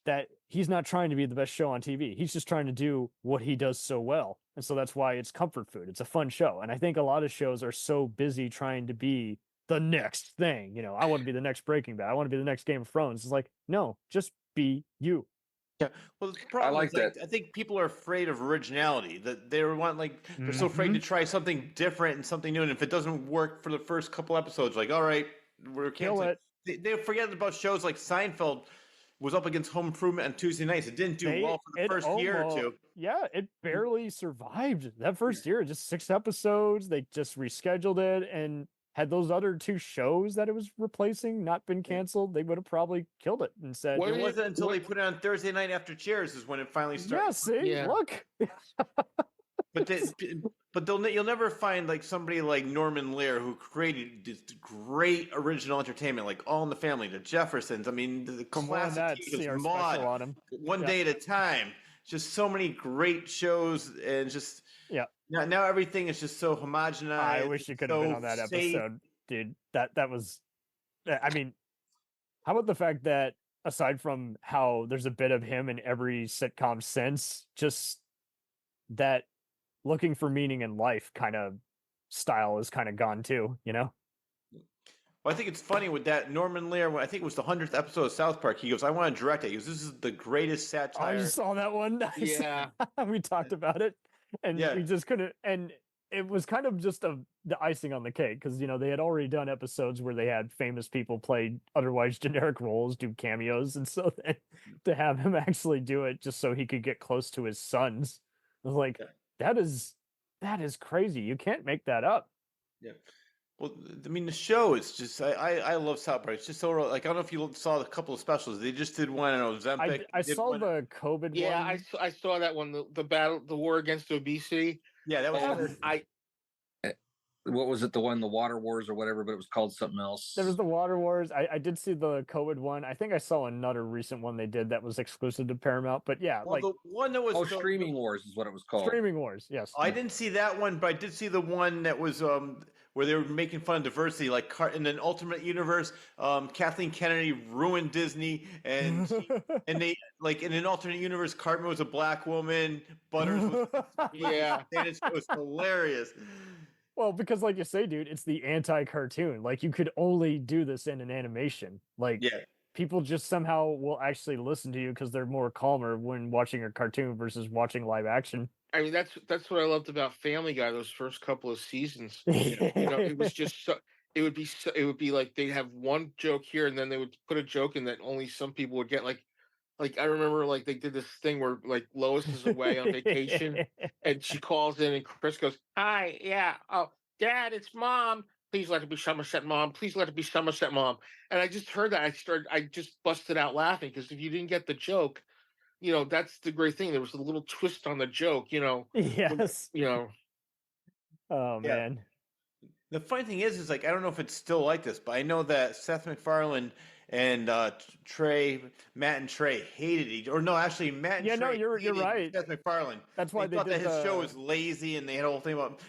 that he's not trying to be the best show on TV. He's just trying to do what he does so well. And so that's why it's comfort food. It's a fun show. And I think a lot of shows are so busy trying to be the next thing. I want to be the next Breaking Bad. I want to be the next Game of Thrones. It's like, no, just be you. Yeah. Well, the problem is, I think people are afraid of originality. That they want, they're so afraid to try something different and something new. And if it doesn't work for the first couple episodes, all right, we're canceling. They forget about shows like Seinfeld was up against Home Improvement on Tuesday nights. It didn't do well for the first year or two. Yeah, it barely survived. That first year, just 6 episodes. They just rescheduled it, and had those other 2 shows that it was replacing not been canceled, they would have probably killed it and said. It wasn't until they put it on Thursday night after Cheers is when it finally started. Yeah, see, look. But you'll never find somebody like Norman Lear, who created this great original entertainment, like All in the Family, The Jeffersons. I mean, the classic Maude, One Day at a Time. Just so many great shows, and just now everything is just so homogenized. I wish you could have been on that episode, dude. That was, I mean, how about the fact that aside from how there's a bit of him in every sitcom since, just that looking for meaning in life kind of style is kind of gone too, Well, I think it's funny with that Norman Lear. I think it was the 100th episode of South Park. He goes, "I want to direct it." He goes, "This is the greatest satire." I saw that one. Yeah, we talked about it, and we just couldn't. And it was kind of just the icing on the cake, because they had already done episodes where they had famous people play otherwise generic roles, do cameos, and so then to have him actually do it just so he could get close to his sons, I was like. That is crazy. You can't make that up. Yeah. Well, I mean, the show is just, I love South Park. It's just so, I don't know if you saw a couple of specials. They just did one on Ozempic. I saw the COVID one. Yeah, I saw that one, the war against obesity. Yeah, that was what was it? The Water Wars or whatever, but it was called something else. There was the Water Wars. I did see the COVID one. I think I saw another recent one they did that was exclusive to Paramount. But yeah, the one that was Streaming Wars is what it was called. Streaming Wars, yes. I didn't see that one, but I did see the one that was where they were making fun of diversity, like in an alternate universe, Kathleen Kennedy ruined Disney, and and they in an alternate universe, Cartman was a black woman, Butters was and it was hilarious. Well, because like you say, dude, it's the anti-cartoon. You could only do this in an animation. People just somehow will actually listen to you because they're more calmer when watching a cartoon versus watching live action. I mean, that's what I loved about Family Guy those first couple of seasons. It was just so. It would be like they'd have one joke here, and then they would put a joke in that only some people would get. Like I remember, they did this thing where Lois is away on vacation, and she calls in, and Chris goes, "Hi, yeah, oh, Dad, it's Mom. Please let it be Somerset Mom. Please let it be Somerset Mom." And I just heard that. I just busted out laughing, because if you didn't get the joke, that's the great thing. There was a little twist on the joke, Yes. Oh man. The funny thing is I don't know if it's still like this, but I know that Seth MacFarlane and Matt and Trey hated each, or no, actually Matt and Trey you're right. Seth MacFarlane. That's why they thought that his show was lazy, and they had a whole thing about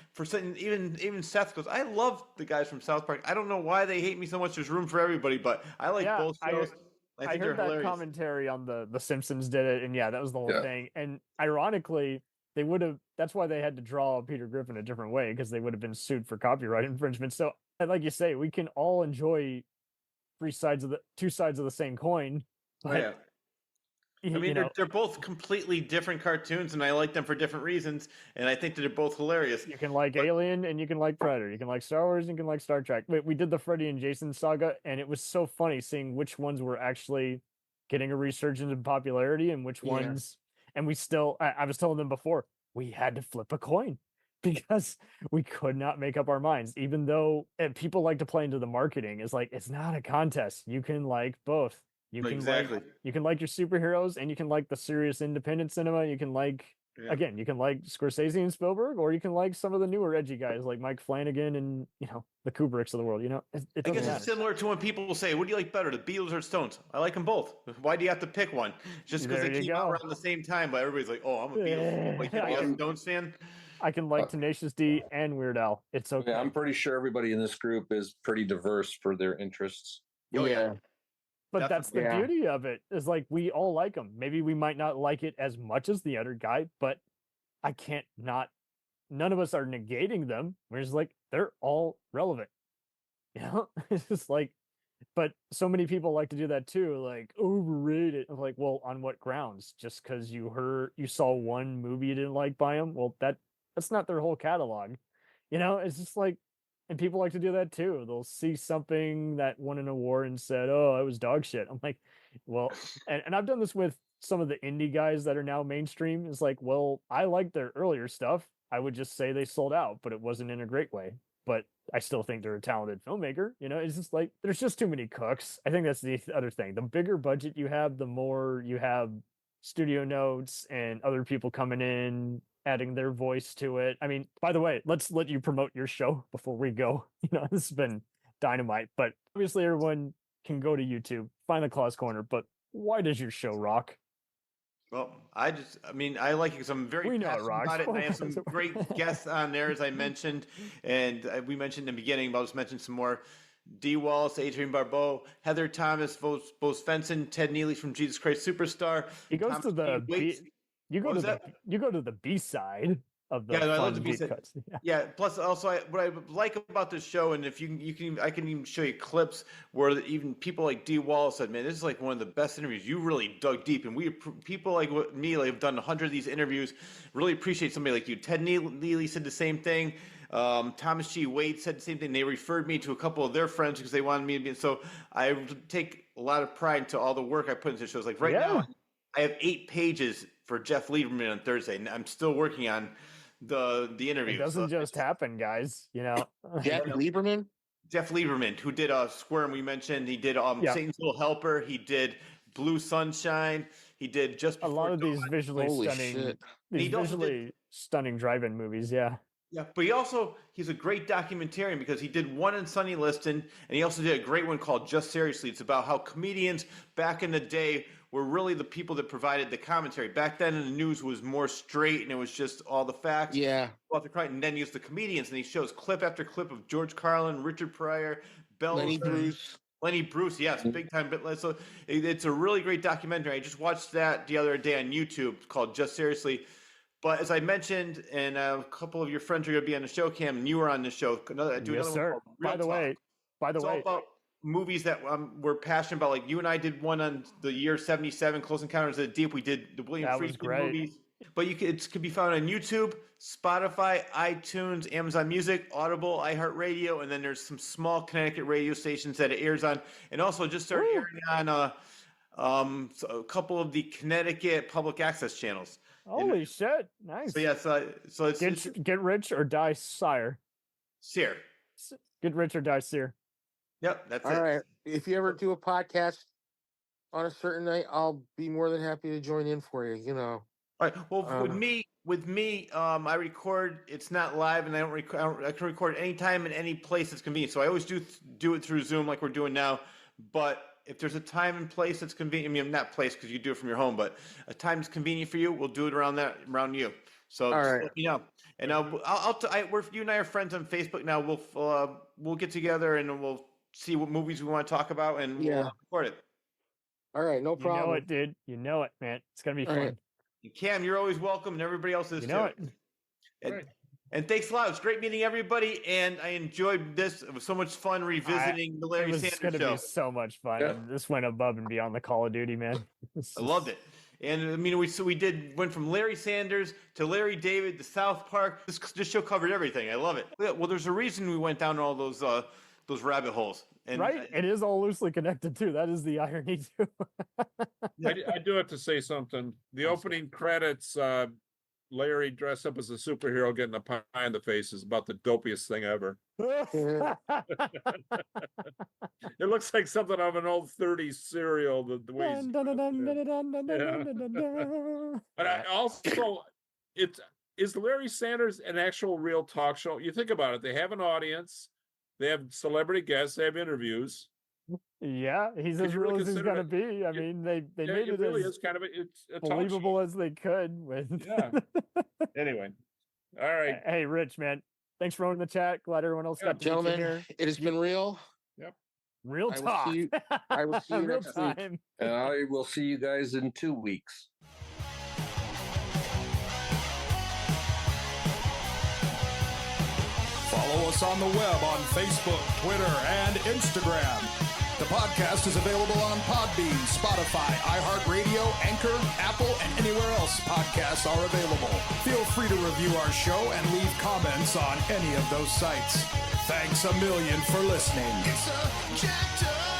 even Seth goes, "I love the guys from South Park. I don't know why they hate me so much. There's room for everybody, but I like both shows." I think heard they're that hilarious. commentary on the Simpsons did it, and yeah, that was the whole Yeah. thing. And ironically, they would have. That's why they had to draw Peter Griffin a different way, because they would have been sued for copyright infringement. So, and like you say, we can all enjoy two sides of the same coin. Oh, But, yeah. I mean, they're both completely different cartoons, and I like them for different reasons. And I think that they're both hilarious. You can like Alien, and you can like Predator. You can like Star Wars, and you can like Star Trek. We did the Freddy and Jason saga, and it was so funny seeing which ones were actually getting a resurgence in popularity and which ones. And we still, I was telling them before, we had to flip a coin because we could not make up our minds. Even though people like to play into the marketing, is like it's not a contest. You can like both. You can Exactly. you can like your superheroes, and you can like the serious independent cinema. You can like again, you can like Scorsese and Spielberg, or you can like some of the newer edgy guys like Mike Flanagan and the Kubricks of the world. It I doesn't guess matter. it's similar to when people say, "What do you like better, the Beatles or Stones?" I like them both. Why do you have to pick one? Just because There they you came out go. around the same time, but everybody's like, "Oh, I'm a Beatles." Like, are you a Stones fan? I can like Tenacious D and Weird Al. It's okay. Yeah, I'm pretty sure everybody in this group is pretty diverse for their interests. Oh yeah. But that's the beauty of it, is like we all like them. Maybe we might not like it as much as the other guy, but I can't not. None of us are negating them. We're just like, they're all relevant. It's just like, but so many people like to do that too, like overrated. I'm like, well, on what grounds? Just because you saw one movie you didn't like by them? Well, that's not their whole catalog. It's just like, and people like to do that too. They'll see something that won an award and said, "Oh, it was dog shit." I'm like, well, and I've done this with some of the indie guys that are now mainstream. It's like, well, I like their earlier stuff. I would just say they sold out, but it wasn't in a great way. But I still think they're a talented filmmaker. It's just like there's just too many cooks. I think that's the other thing. The bigger budget you have, the more you have studio notes and other people coming in, adding their voice to it. I mean, by the way, let's let you promote your show before we go. This has been dynamite, but obviously everyone can go to YouTube, find the Claus Corner, but why does your show rock? Well, I like it because I'm very passionate about it, and I have some great guests on there, as I mentioned, and we mentioned in the beginning, but I'll just mention some more. Dee Wallace, Adrienne Barbeau, Heather Thomas, Bo Svensson, Ted Neely from Jesus Christ Superstar. He goes Thomas to the Wade. you go to the B side of the I love fun the deep B-side. cuts. Yeah. Plus, also, what I like about this show, and if I can even show you clips where even people like Dee Wallace said, "Man, this is like one of the best interviews. You really dug deep." And people like me, like, have done 100 of these interviews. Really appreciate somebody like you. Ted Neely said the same thing. Thomas G. Wade said the same thing. They referred me to a couple of their friends because they wanted me to be. So I take a lot of pride into all the work I put into shows. Like now, I have 8 pages for Jeff Lieberman on Thursday, and I'm still working on the interview. It doesn't just happen, guys. Jeff Lieberman, who did Squirm, we mentioned. He did Satan's Little Helper. He did Blue Sunshine. He did just a lot of these visually stunning drive-in movies. Yeah. Yeah, but he's a great documentarian because he did one on Sonny Liston, and he also did a great one called Just Seriously. It's about how comedians back in the day were really the people that provided the commentary. Back then, the news was more straight, and it was just all the facts. Yeah. And then he was the comedians, and he shows clip after clip of George Carlin, Richard Pryor, Lenny Bruce, yes, big time. So it's a really great documentary. I just watched that the other day on YouTube called Just Seriously. But as I mentioned, and a couple of your friends are going to be on the show, Cam, and you were on the show. Yes, sir. By the way, it's all about movies that we're passionate about. Like you and I did one on the year 77, Close Encounters of the Deep. We did the William Friedkin movies. But it can be found on YouTube, Spotify, iTunes, Amazon Music, Audible, iHeartRadio, and then there's some small Connecticut radio stations that it airs on. And also just started airing on a couple of the Connecticut public access channels. Holy shit! Nice. So yes, so it's get rich or die, sire. Sear. Get rich or die, sear. Yep, that's all right. If you ever do a podcast on a certain night, I'll be more than happy to join in for you. All right. Well, with me, I record. It's not live, and I can record anytime and any place that's convenient. So I always do it through Zoom, like we're doing now. But if there's a time and place that's convenient, I mean, not place because you do it from your home, but a time that's convenient for you, we'll do it around you. So just let me know. And you and I are friends on Facebook now. We'll get together and we'll see what movies we want to talk about, and we'll record it. All right, no problem. You know it, dude. You know it, man. It's gonna be fun. Right. And Cam, you're always welcome, and everybody else is You know too. it. And thanks a lot. It was great meeting everybody, and I enjoyed this. It was so much fun revisiting the Larry Sanders It was gonna show. be so much fun. Yeah. And this went above and beyond the Call of Duty, man. I loved it. And I mean, went from Larry Sanders to Larry David to South Park. This show covered everything. I love it. Well, there's a reason we went down all those rabbit holes. And right? It is all loosely connected too. That is the irony too. I do have to say something. The opening credits, Larry dressed up as a superhero getting a pie in the face is about the dopiest thing ever. It looks like something of an old 30s cereal. The way he's But I also, is Larry Sanders an actual real talk show? You think about it. They have an audience. They have celebrity guests. They have interviews. Yeah, he's as real as he's gonna be. I mean, they made it really as is kind of it's a believable as they could. With Anyway, all right. Hey, Rich, man, thanks for owning the chat. Glad everyone else got to Gentlemen, meet you here. it has been real. Yep. Real I will talk. see you- I will see you Real next week. time. And I will see you guys in 2 weeks. Follow us on the web on Facebook, Twitter, and Instagram. The podcast is available on Podbean, Spotify, iHeartRadio, Anchor, Apple, and anywhere else podcasts are available. Feel free to review our show and leave comments on any of those sites. Thanks a million for listening. It's a jacked up